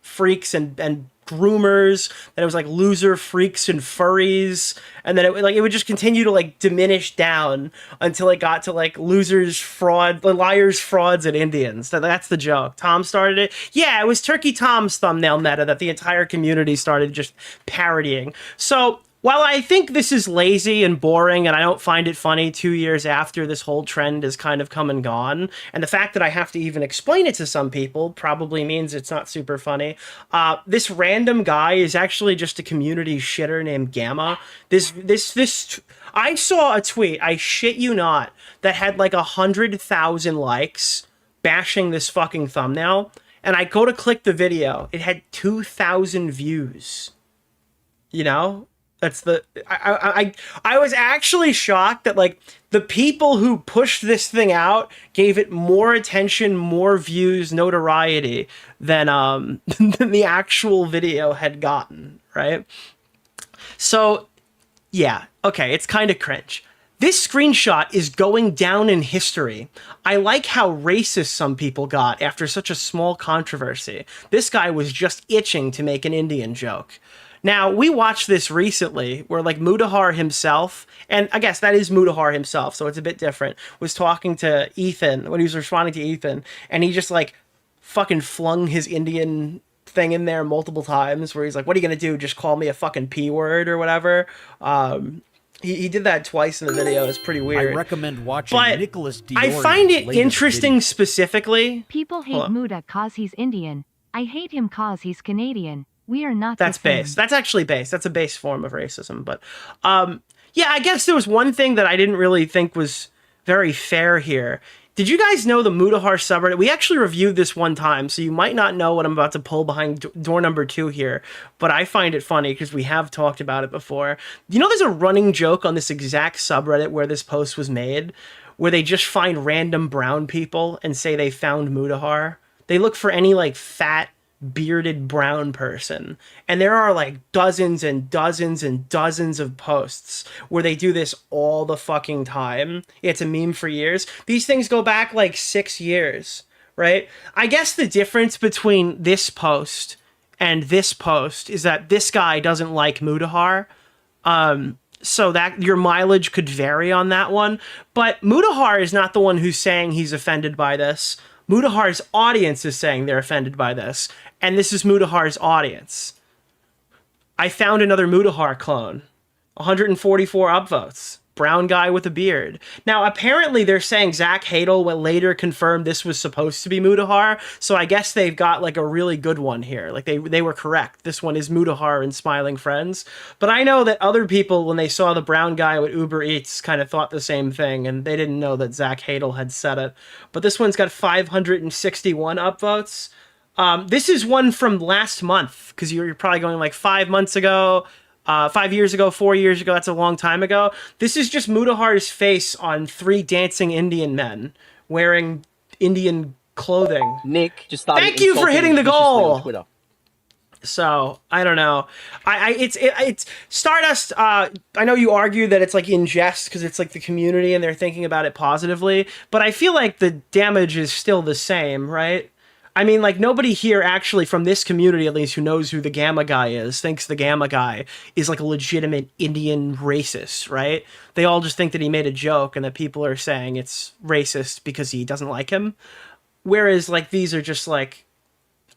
freaks and groomers. Then it was like loser freaks and furries, and then it would just continue to like diminish down until it got to like losers, liars, frauds, and Indians. That's the joke. Tom started it. Yeah, it was Turkey Tom's thumbnail meta that the entire community started just parodying. So while I think this is lazy and boring and I don't find it funny 2 years after this whole trend has kind of come and gone, and the fact that I have to even explain it to some people probably means it's not super funny, this random guy is actually just a community shitter named Gamma. I saw a tweet, I shit you not, that had like 100,000 likes bashing this fucking thumbnail, and I go to click the video, it had 2,000 views. You know? That's the I was actually shocked that like the people who pushed this thing out gave it more attention, more views, notoriety than than the actual video had gotten, right? So yeah, okay, it's kind of cringe. This screenshot is going down in history. I like how racist some people got after such a small controversy. This guy was just itching to make an Indian joke. Now, we watched this recently where like Mudahar himself, and I guess that is Mudahar himself, so it's a bit different, was talking to Ethan when he was responding to Ethan, and he just like fucking flung his Indian thing in there multiple times where he's like, what are you gonna do? Just call me a fucking P word or whatever? He did that twice in the video. It's pretty weird. I recommend watching Nicholas DeOrio. I find it interesting specifically. People hate Muda cause he's Indian. I hate him cause he's Canadian. We are not That's the same. base. That's actually base. That's a base form of racism. But yeah, I guess there was one thing that I didn't really think was very fair here. Did you guys know the Mudahar subreddit? We actually reviewed this one time, so you might not know what I'm about to pull behind door number 2 here, but I find it funny because we have talked about it before. You know, there's a running joke on this exact subreddit where this post was made, where they just find random brown people and say they found Mudahar. They look for any like fat, bearded brown person, and there are like dozens and dozens and dozens of posts where they do this all the fucking time. It's a meme for years. These things go back like 6 years, right? I guess the difference between this post and this post is that this guy doesn't like Mudahar, so that your mileage could vary on that one. But Mudahar is not the one who's saying he's offended by this. Mudahar's audience is saying they're offended by this, and this is Mudahar's audience. I found another Mudahar clone. 144 upvotes. Brown guy with a beard. Now, apparently they're saying Zach Hadel will later confirm this was supposed to be Mudahar, so I guess they've got like a really good one here. Like they were correct. This one is Mudahar and Smiling Friends. But I know that other people, when they saw the brown guy with Uber Eats, kind of thought the same thing, and they didn't know that Zach Hadel had said it. But this one's got 561 upvotes. This is one from last month, because you're probably going like 5 months ago, 5 years ago, 4 years ago. That's a long time ago. This is just Mudahar's face on 3 dancing Indian men wearing Indian clothing. Nick just started. Thank you for hitting the goal. So I don't know. It's Stardust. I know you argue that it's like in jest because it's like the community and they're thinking about it positively, but I feel like the damage is still the same, right? I mean, like, nobody here actually from this community, at least, who knows who the Gamma guy is, thinks the Gamma guy is like a legitimate Indian racist, right? They all just think that he made a joke and that people are saying it's racist because he doesn't like him. Whereas, like, these are just like,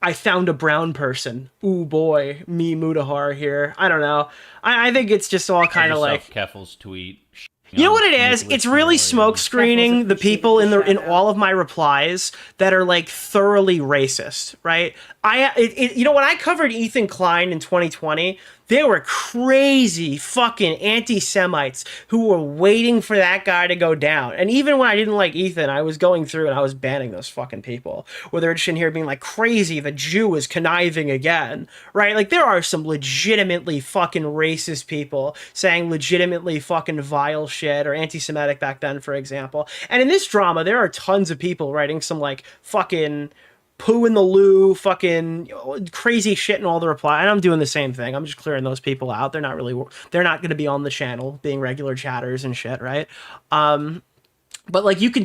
I found a brown person. Ooh, boy, me Mudahar here. I don't know. I think it's just all kind of like... Keffel's tweet. You know what it is? It's really smoke screening the people in all of my replies that are like thoroughly racist, right? You know, when I covered Ethan Klein in 2020, there were crazy fucking anti-Semites who were waiting for that guy to go down. And even when I didn't like Ethan, I was going through and I was banning those fucking people. Where they're just in here being like, crazy, the Jew is conniving again, right? Like, there are some legitimately fucking racist people saying legitimately fucking vile shit, or anti-Semitic back then, for example. And in this drama, there are tons of people writing some like fucking poo in the loo, fucking crazy shit in all the reply. And I'm doing the same thing. I'm just clearing those people out. They're not going to be on the channel being regular chatters and shit, right? But like you can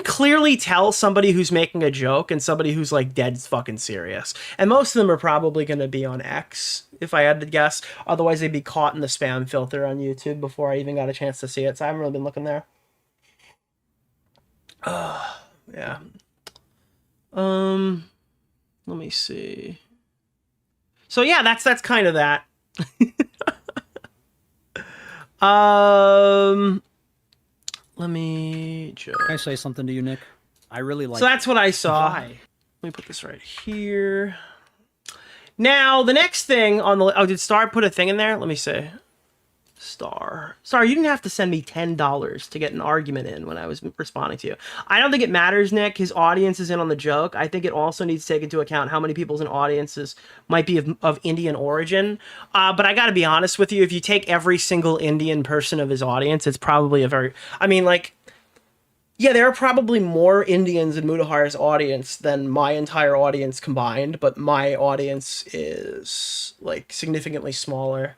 clearly tell somebody who's making a joke and somebody who's like dead fucking serious. And most of them are probably going to be on X, if I had to guess. Otherwise, they'd be caught in the spam filter on YouTube before I even got a chance to see it. So I haven't really been looking there. Yeah. Let me see. So yeah, that's kind of that. Let me just... Can I say something to you, Nick? I really like... So that's what I saw. Why? Let me put this right here. Now, the next thing on the... Oh, did Star put a thing in there? Let me see. Star, you didn't have to send me $10 to get an argument in when I was responding to you. I don't think it matters, Nick. His audience is in on the joke. I think it also needs to take into account how many people's in audiences might be of Indian origin. But I gotta be honest with you, if you take every single Indian person of his audience, it's probably a very... I mean, like... Yeah, there are probably more Indians in Mudahar's audience than my entire audience combined, but my audience is, like, significantly smaller.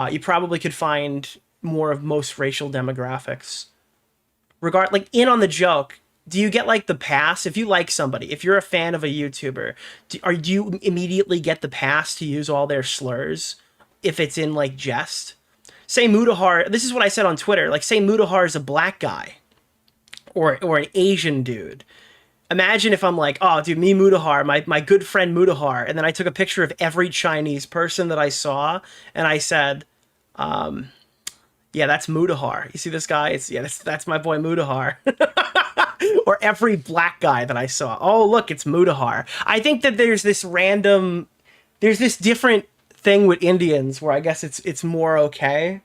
You probably could find more of most racial demographics. Like in on the joke, do you get like the pass if you like somebody? If you're a fan of a YouTuber, do you immediately get the pass to use all their slurs if it's in like jest? Say Mudahar, this is what I said on Twitter, like say Mudahar is a black guy or an Asian dude. Imagine if I'm like, oh, dude, me Mudahar, my good friend Mudahar, and then I took a picture of every Chinese person that I saw, and I said, yeah, that's Mudahar. You see this guy? That's my boy Mudahar. Or every black guy that I saw. Oh, look, it's Mudahar. I think that there's this different thing with Indians where I guess it's more okay.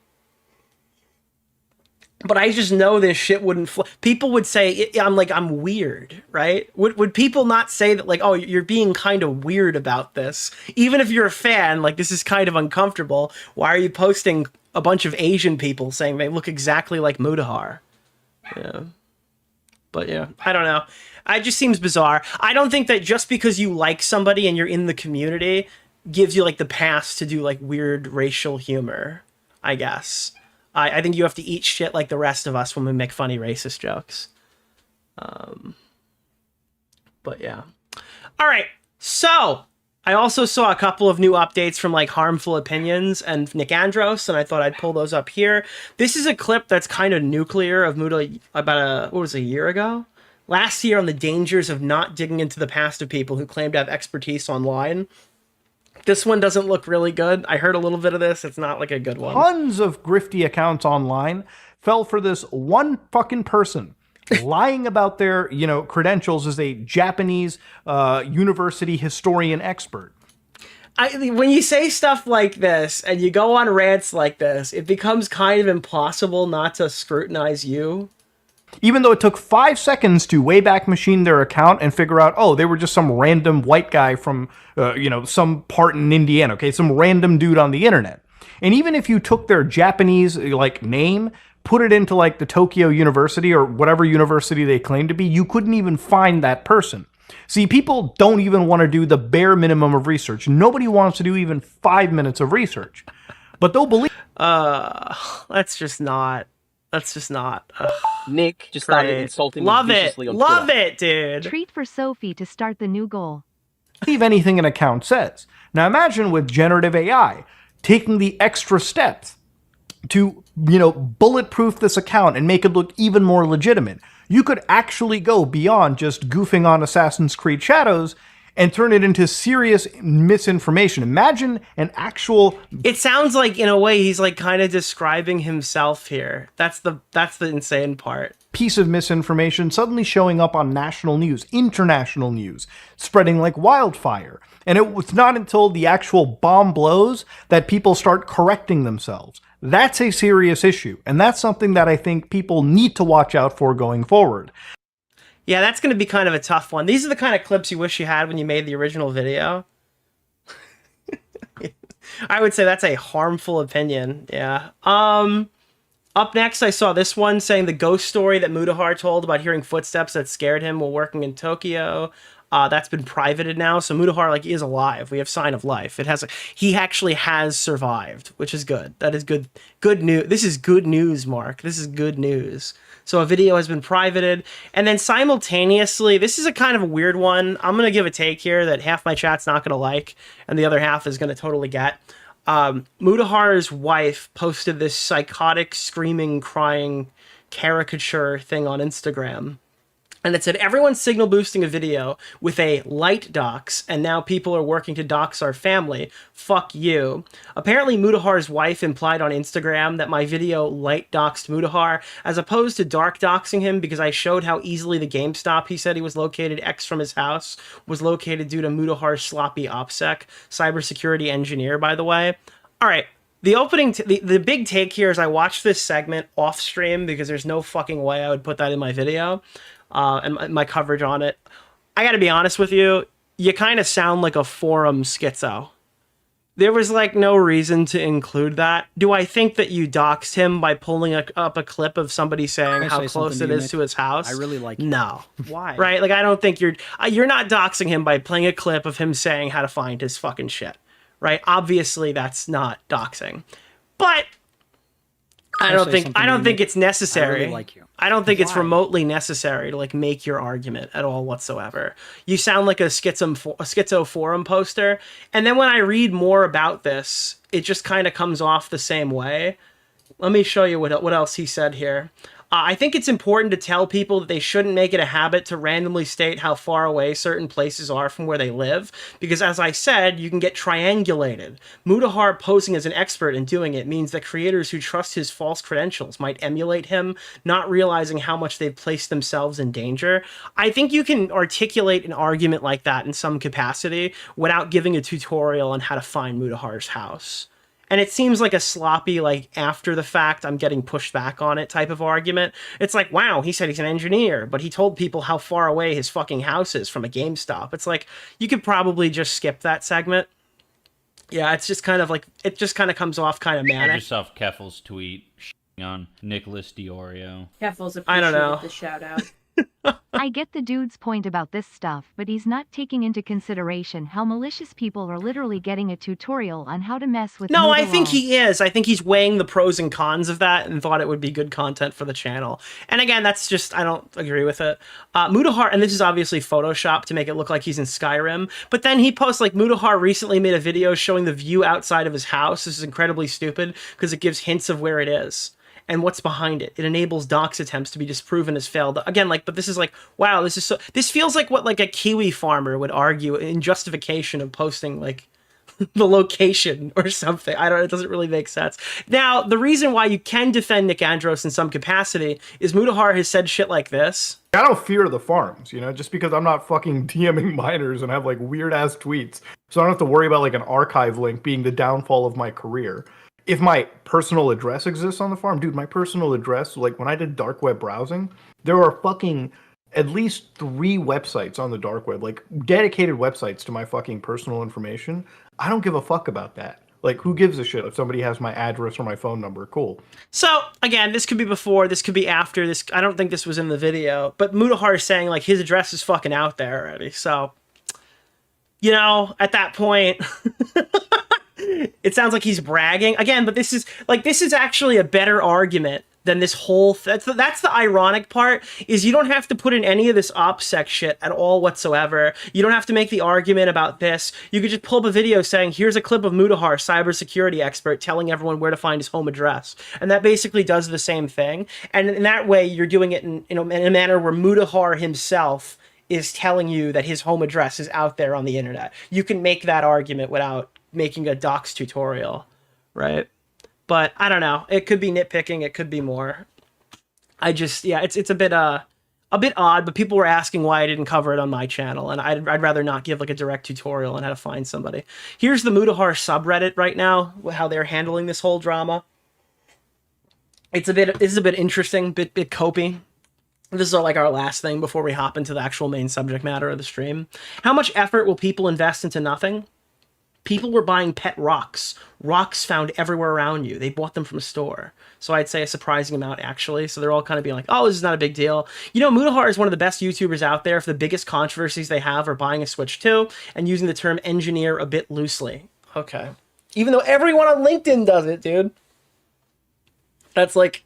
But I just know this shit wouldn't people would say I'm weird, right? Would people not say that like, oh, you're being kind of weird about this? Even if you're a fan, like this is kind of uncomfortable. Why are you posting a bunch of Asian people saying they look exactly like Mudahar? Yeah. But yeah, I don't know. It just seems bizarre. I don't think that just because you like somebody and you're in the community gives you like the pass to do like weird racial humor, I guess. I think you have to eat shit like the rest of us when we make funny racist jokes. But yeah. All right. So I also saw a couple of new updates from like Harmful Opinions and Nick Andros, and I thought I'd pull those up here. This is a clip that's kind of nuclear of Muda about a year ago? Last year on the dangers of not digging into the past of people who claim to have expertise online. This one doesn't look really good. I heard a little bit of this. It's not like a good one. Tons of grifty accounts online fell for this one fucking person lying about their, credentials as a Japanese university historian expert. When you say stuff like this and you go on rants like this, it becomes kind of impossible not to scrutinize you. Even though it took 5 seconds to Wayback Machine their account and figure out, oh, they were just some random white guy from, some part in Indiana, okay, some random dude on the internet. And even if you took their Japanese, name, put it into, the Tokyo University or whatever university they claim to be, you couldn't even find that person. See, people don't even want to do the bare minimum of research. Nobody wants to do even 5 minutes of research. But they'll believe... That's just not... Nick just started insulting me viciously on Twitter. Love it, dude. Treat for Sophie to start the new goal. Believe anything an account says. Now imagine with generative AI taking the extra steps to, bulletproof this account and make it look even more legitimate. You could actually go beyond just goofing on Assassin's Creed Shadows and turn it into serious misinformation. Imagine an actual... It sounds like, in a way, he's kind of describing himself here. That's the insane part. Piece of misinformation suddenly showing up on national news, international news, spreading like wildfire. And it was not until the actual bomb blows that people start correcting themselves. That's a serious issue. And that's something that I think people need to watch out for going forward. Yeah, that's going to be kind of a tough one. These are the kind of clips you wish you had when you made the original video. I would say that's a harmful opinion. Yeah. Up next, I saw this one saying the ghost story that Mudahar told about hearing footsteps that scared him while working in Tokyo. That's been privated now, so Mudahar is alive. We have sign of life. He actually has survived, which is good. That is good. Good news. This is good news, Mark. This is good news. So a video has been privated, and then simultaneously, this is a kind of a weird one. I'm gonna give a take here that half my chat's not gonna like, and the other half is gonna totally get. Mudahar's wife posted this psychotic, screaming, crying caricature thing on Instagram. And it said, everyone's signal boosting a video with a light dox, and now people are working to dox our family. Fuck you. Apparently, Mudahar's wife implied on Instagram that my video light doxed Mudahar, as opposed to dark doxing him because I showed how easily the GameStop he said he was located X from his house was located due to Mudahar's sloppy OPSEC, cybersecurity engineer, by the way. All right. The opening, the big take here is I watched this segment off stream because there's no fucking way I would put that in my video. And my coverage on it. I gotta be honest with you, you kind of sound like a forum schizo. There was no reason to include that. Do I think that you doxed him by pulling up a clip of somebody saying how close it is to his house? I really like it. No. Why? Right? I don't think you're not doxing him by playing a clip of him saying how to find his fucking shit. Right? Obviously, that's not doxing. But I don't think it's necessary. I really like you. I don't think it's remotely necessary to like make your argument at all whatsoever. You sound like a schizo forum poster, and then when I read more about this, it just kind of comes off the same way. Let me show you what else he said here. I think it's important to tell people that they shouldn't make it a habit to randomly state how far away certain places are from where they live, because as I said, you can get triangulated. Mutahar posing as an expert in doing it means that creators who trust his false credentials might emulate him, not realizing how much they've placed themselves in danger. I think you can articulate an argument like that in some capacity without giving a tutorial on how to find Mutahar's house. And it seems like a sloppy, like, after the fact, I'm getting pushed back on it type of argument. It's like, wow, he said he's an engineer, but he told people how far away his fucking house is from a GameStop. It's like, you could probably just skip that segment. Yeah, it's just kind of like, it just kind of comes off kind of manic. Yourself Keffel's tweet on Nicholas DeOrio. Keffel's I don't know. appreciated the shout out. I get the dude's point about this stuff, but he's not taking into consideration how malicious people are literally getting a tutorial on how to mess with No, I think he is. I think he's weighing the pros and cons of that and thought it would be good content for the channel. And again, that's just, I don't agree with it. Mutahar, and this is obviously Photoshopped to make it look like he's in Skyrim, but then he posts like, Mutahar recently made a video showing the view outside of his house. This is incredibly stupid because it gives hints of where it is and what's behind it. It enables dox attempts to be disproven as failed. Again, like, but this is like, wow, this is so, this feels like what like a kiwi farmer would argue in justification of posting like the location or something. I don't, it doesn't really make sense. Now, the reason why you can defend Nick Andros in some capacity is Mutahar has said shit like this. I don't fear the farms, you know, just because I'm not fucking DMing minors and have like weird ass tweets. So I don't have to worry about like an archive link being the downfall of my career. If my personal address exists on the farm, dude, my personal address, like when I did dark web browsing, there are fucking at least 3 websites on the dark web, like dedicated websites to my fucking personal information. I don't give a fuck about that. Like, who gives a shit if somebody has my address or my phone number? Cool. So, again, this could be before, this could be after, this. I don't think this was in the video, but Mutahar is saying, like, his address is fucking out there already. So, you know, at that point... It sounds like he's bragging again, but this is actually a better argument than this whole that's the ironic part, is you don't have to put in any of this OPSEC shit at all whatsoever. You don't have to make the argument about this. You could just pull up a video saying, here's a clip of Mutahar, cybersecurity expert, telling everyone where to find his home address. And that basically does the same thing. And in that way, you're doing it in a manner where Mutahar himself is telling you that his home address is out there on the internet. You can make that argument without making a docs tutorial, right? But I don't know. It could be nitpicking. It could be more. I just, yeah, it's a bit odd. But people were asking why I didn't cover it on my channel, and I'd rather not give like a direct tutorial on how to find somebody. Here's the Mutahar subreddit right now, how they're handling this whole drama. This is a bit interesting, bit copy. This is like our last thing before we hop into the actual main subject matter of the stream. How much effort will people invest into nothing? People were buying pet rocks. Rocks found everywhere around you. They bought them from a store. So I'd say a surprising amount, actually. So they're all kind of being like, oh, this is not a big deal. You know, Mutahar is one of the best YouTubers out there. If the biggest controversies they have are buying a Switch 2 and using the term engineer a bit loosely. Okay. Even though everyone on LinkedIn does it, dude. That's like...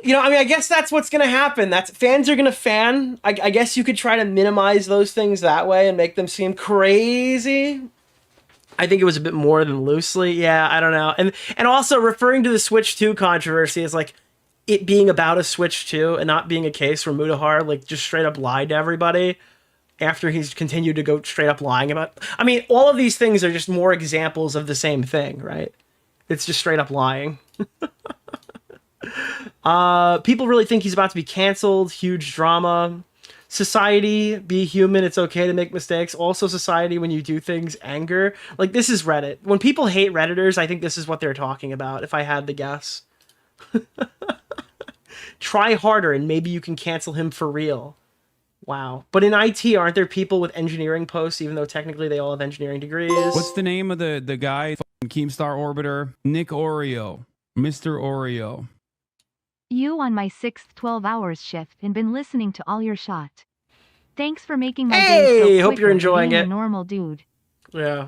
You know, I mean, I guess that's what's going to happen. Fans are going to fan. I guess you could try to minimize those things that way and make them seem crazy. I think it was a bit more than loosely. Yeah, I don't know. And also referring to the Switch 2 controversy as like it being about a Switch 2 and not being a case where Mutahar like just straight up lied to everybody after he's continued to go straight up lying about. I mean, all of these things are just more examples of the same thing, right? It's just straight up lying. People really think he's about to be canceled. Huge drama. Society, be human. It's okay to make mistakes. Also, society, when you do things, anger. Like, this is Reddit. When people hate Redditors, I think this is what they're talking about, if I had to guess. Try harder and maybe you can cancel him for real. Wow. But in IT, aren't there people with engineering posts, even though technically they all have engineering degrees? What's the name of the guy? Keemstar Orbiter? Nick Oreo. Mr. Oreo. You on my 6th 12 hours shift and been listening to all your shot. Thanks for making my day so hope you're enjoying it. A normal dude. Yeah.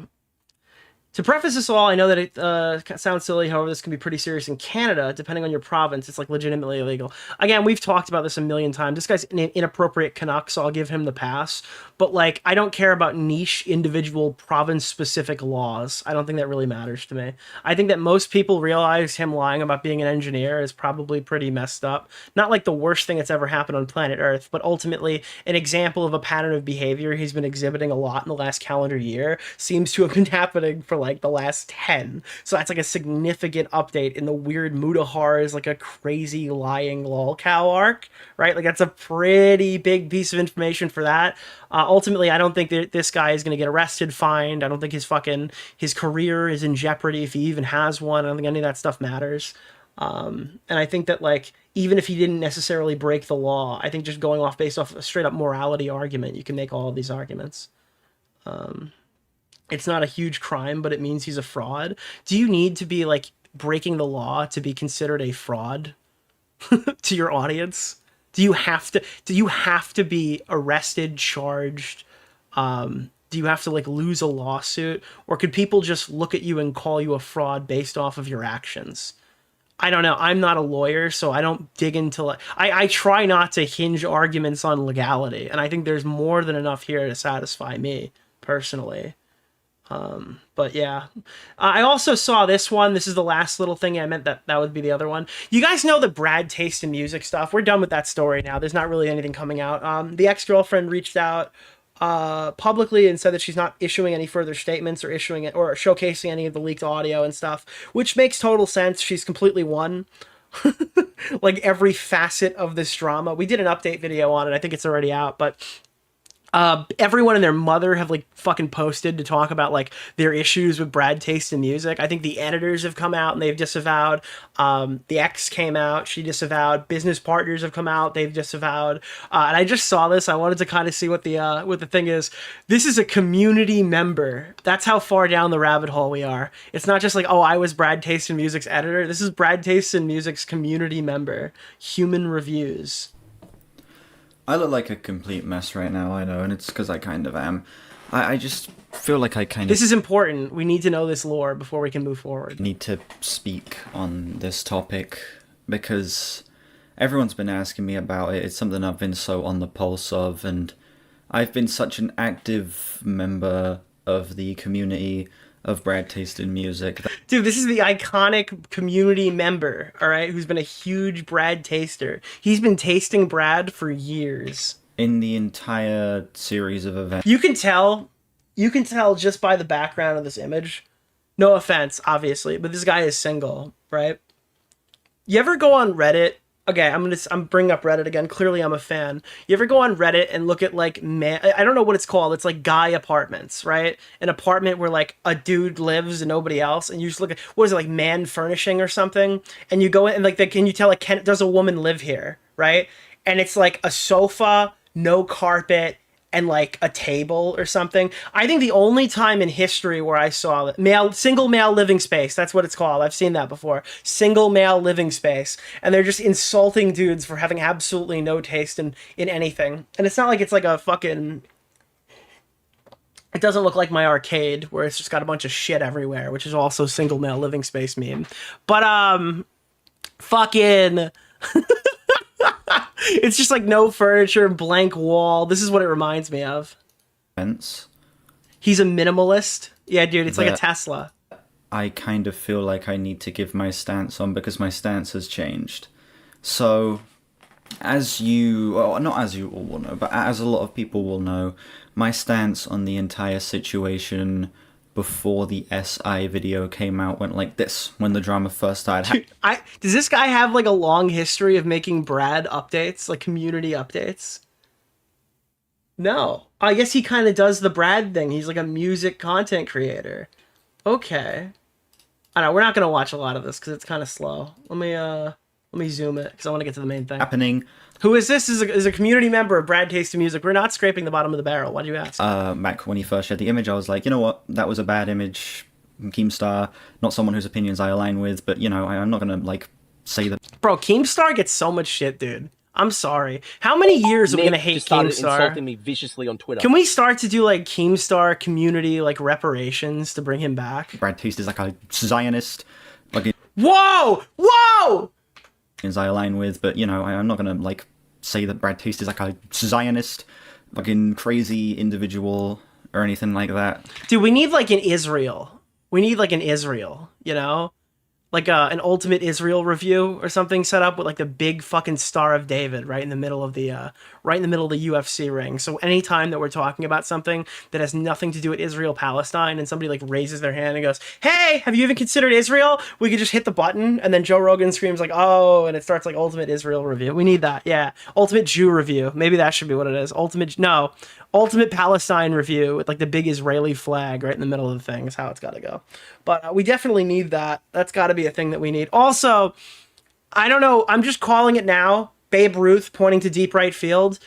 To preface this all, I know that it sounds silly, however, this can be pretty serious in Canada. Depending on your province, it's like legitimately illegal. Again, we've talked about this a million times. This guy's an inappropriate Canuck, so I'll give him the pass. But, like, I don't care about niche, individual, province-specific laws. I don't think that really matters to me. I think that most people realize him lying about being an engineer is probably pretty messed up. Not like the worst thing that's ever happened on planet Earth, but ultimately an example of a pattern of behavior he's been exhibiting a lot in the last calendar year seems to have been happening for like the last 10. So that's like a significant update in the weird Mudahar is like a crazy lying lolcow arc, right? Like that's a pretty big piece of information for that. Ultimately, I don't think that this guy is going to get arrested, fined. I don't think his career is in jeopardy if he even has one. I don't think any of that stuff matters. And I think that, like, even if he didn't necessarily break the law, I think just going off based off a straight up morality argument, you can make all of these arguments. It's not a huge crime, but it means he's a fraud. Do you need to be, like, breaking the law to be considered a fraud to your audience? Do you have to be arrested, charged? Do you have to, like, lose a lawsuit? Or could people just look at you and call you a fraud based off of your actions? I don't know. I'm not a lawyer, so I don't dig into, like, I try not to hinge arguments on legality, and I think there's more than enough here to satisfy me, personally. But yeah, I also saw this one. This is the last little thing I meant that would be the other one. You guys know the Brad taste in music stuff. We're done with that story now. There's not really anything coming out. The ex-girlfriend reached out publicly and said that she's not issuing any further statements or issuing it or showcasing any of the leaked audio and stuff, which makes total sense. She's completely won like every facet of this drama. We did an update video on it. I think it's already out, but everyone and their mother have like fucking posted to talk about like their issues with Brad taste in music. I think the editors have come out and they've disavowed. The ex came out, she disavowed. Business partners have come out, they've disavowed. And I just saw this. I wanted to kind of see what the thing is. This is a community member. That's how far down the rabbit hole we are. It's not just like, oh, I was Brad taste in music's editor. This is Brad taste in music's community member. Human Reviews. I look like a complete mess right now, I know, and it's because I kind of am. I just feel like I kind of... This is important. We need to know this lore before we can move forward. Need to speak on this topic because everyone's been asking me about it. It's something I've been so on the pulse of, and I've been such an active member of the community of Brad taste in music. Dude, this is the iconic community member, all right, who's been a huge Brad taster. He's been tasting Brad for years. In the entire series of events. You can tell just by the background of this image. No offense, obviously, but this guy is single, right? You ever go on Reddit? Okay, I'm bringing up Reddit again. Clearly, I'm a fan. You ever go on Reddit and look at like I don't know what it's called. It's like guy apartments, right? An apartment where like a dude lives and nobody else, and you just look at what is it, like man furnishing or something, and you go in and like can you tell like does a woman live here, right? And it's like a sofa, no carpet, and like a table or something. I think the only time in history where I saw it, single male living space, that's what it's called. I've seen that before. Single male living space. And they're just insulting dudes for having absolutely no taste in anything. And it's not like it's like a fucking... It doesn't look like my arcade where it's just got a bunch of shit everywhere, which is also single male living space meme. But, fucking... It's just like no furniture, blank wall. This is what it reminds me of. He's a minimalist. Yeah, dude, it's like a Tesla. I kind of feel like I need to give my stance on because my stance has changed. So, as you, well, not as you all will know, but as a lot of people will know, my stance on the entire situation before the SI video came out went like this when the drama first started. Dude, does this guy have like a long history of making Brad updates, like community updates? No. I guess he kind of does the Brad thing. He's like a music content creator. Okay. I know, we're not going to watch a lot of this because it's kind of slow. Let me zoom it because I want to get to the main thing. Happening. Who is this? Is a community member of Brad Taste in Music. We're not scraping the bottom of the barrel. Why do you ask? Back when he first shared the image, I was like, you know what? That was a bad image. Keemstar, not someone whose opinions I align with, but, you know, I'm not going to, like, say that. Bro, Keemstar gets so much shit, dude. I'm sorry. How many years are we Nick gonna hate just started Keemstar? insulting me viciously on Twitter. Can we start to do like Keemstar community like reparations to bring him back? Brad Taste is like a Zionist. Like Whoa! Whoa! I align with, but you know, I'm not gonna like say that Brad Taste is like a Zionist, fucking crazy individual or anything like that. Dude, we need like an Israel. We need like an Israel, you know? Like an Ultimate Israel review or something set up with like the big fucking Star of David right in the middle of the UFC ring. So anytime that we're talking about something that has nothing to do with Israel Palestine and somebody like raises their hand and goes, "Hey, have you even considered Israel?" We could just hit the button and then Joe Rogan screams like, "Oh," and it starts like Ultimate Israel review. We need that. Yeah. Ultimate Jew review. Maybe that should be what it is. Ultimate Palestine review with like the big Israeli flag right in the middle of the thing is how it's got to go. But we definitely need that. That's got to be a thing that we need. Also, I don't know. I'm just calling it now. Babe Ruth pointing to deep right field.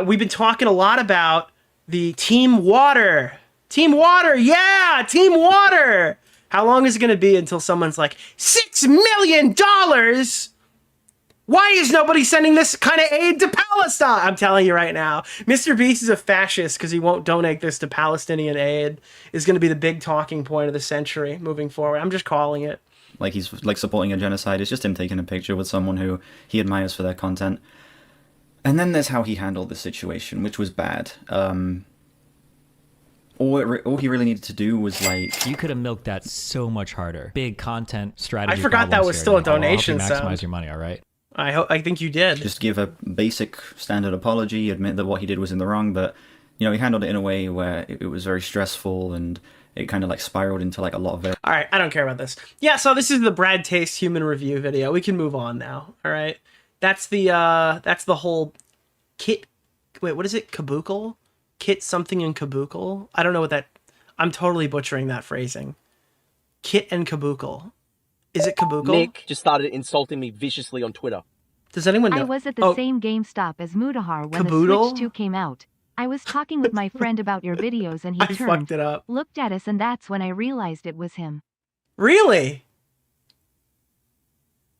We've been talking a lot about the Team Water. Team Water. Yeah, Team Water. How long is it going to be until someone's like, $6 million? Why is nobody sending this kind of aid to Palestine? I'm telling you right now, Mr. Beast is a fascist because he won't donate this to Palestinian aid. Is going to be the big talking point of the century moving forward. I'm just calling it. Like he's like supporting a genocide. It's just him taking a picture with someone who he admires for their content. And then there's how he handled the situation, which was bad. All he really needed to do was like... You could have milked that so much harder. Big content strategy. I forgot that was still a donation. I'll help you maximize your money, all right? I think you did. Just give a basic standard apology, admit that what he did was in the wrong, but you know, he handled it in a way where it was very stressful and it kind of like spiraled into like a lot of it. All right, I don't care about this. Yeah, so this is the Brad Taste human review video. We can move on now. All right, that's the whole kit. Wait, what is it? Kabuki? Kit something in Kabuki? I don't know what that. I'm totally butchering that phrasing. Kit and Kabuki. Is it Kabuki? Nick just started insulting me viciously on Twitter. Does anyone know? I was at the same GameStop as Mudahar when the Switch 2 came out. I was talking with my friend about your videos and he turned, fucked it up. Looked at us, and that's when I realized it was him. Really?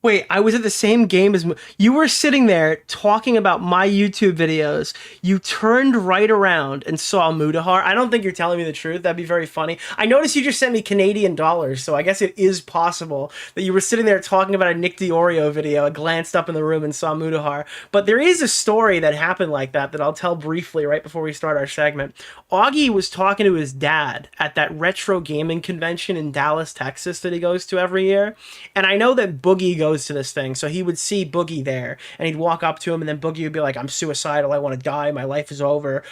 Wait, I was at the same game as... You were sitting there talking about my YouTube videos. You turned right around and saw Mudahar. I don't think you're telling me the truth. That'd be very funny. I noticed you just sent me Canadian dollars, so I guess it is possible that you were sitting there talking about a Nick DeOrio video. I glanced up in the room and saw Mudahar. But there is a story that happened like that I'll tell briefly right before we start our segment. Augie was talking to his dad at that retro gaming convention in Dallas, Texas that he goes to every year. And I know that Boogie goes to this thing, so he would see Boogie there and he'd walk up to him and then Boogie would be like, "I'm suicidal, I want to die, my life is over,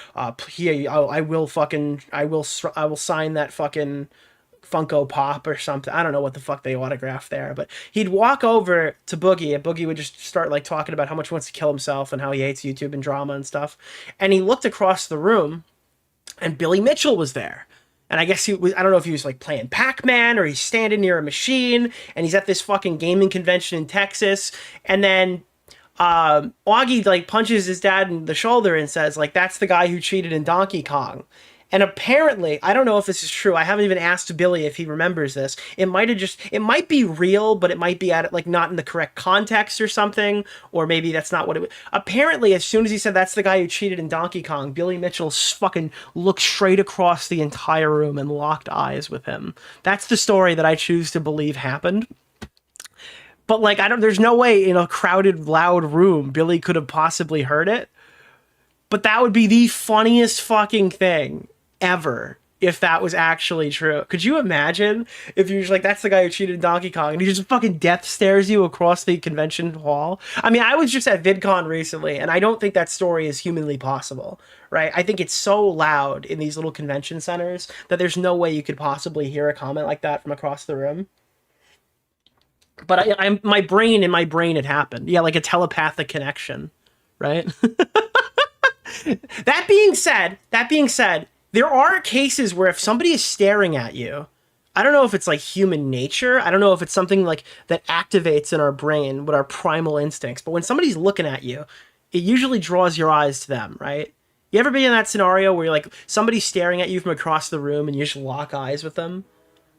here, I will sign that fucking Funko Pop or something." I don't know what the fuck they autographed there, but he'd walk over to Boogie and Boogie would just start like talking about how much he wants to kill himself and how he hates YouTube and drama and stuff. And he looked across the room and Billy Mitchell was there. And I guess he was, I don't know if he was like playing Pac-Man or he's standing near a machine and he's at this fucking gaming convention in Texas. And then Augie like punches his dad in the shoulder and says like, "That's the guy who cheated in Donkey Kong." And apparently, I don't know if this is true. I haven't even asked Billy if he remembers this. It might be real, but it might be like not in the correct context or something, or maybe that's not what it was. Apparently, as soon as he said that's the guy who cheated in Donkey Kong, Billy Mitchell fucking looked straight across the entire room and locked eyes with him. That's the story that I choose to believe happened. But like, there's no way in a crowded, loud room Billy could have possibly heard it. But that would be the funniest fucking thing ever if that was actually true. Could you imagine if you're just like, "That's the guy who cheated in Donkey Kong," and he just fucking death stares you across the convention hall? I mean, I was just at VidCon recently, and I don't think that story is humanly possible, right? I think it's so loud in these little convention centers that there's no way you could possibly hear a comment like that from across the room. But in my brain, it happened. Yeah, like a telepathic connection, right? That being said, there are cases where if somebody is staring at you, I don't know if it's like human nature. I don't know if it's something like that activates in our brain with our primal instincts. But when somebody's looking at you, it usually draws your eyes to them, right? You ever been in that scenario where you're like, somebody's staring at you from across the room and you just lock eyes with them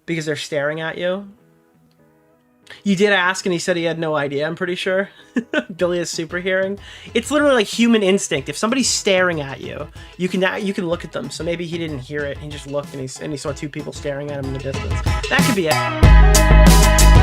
because they're staring at you? You did ask, and he said he had no idea, I'm pretty sure. Billy has super hearing. It's literally like human instinct. If somebody's staring at you, you can look at them. So maybe he didn't hear it. He just looked, and he saw two people staring at him in the distance. That could be it.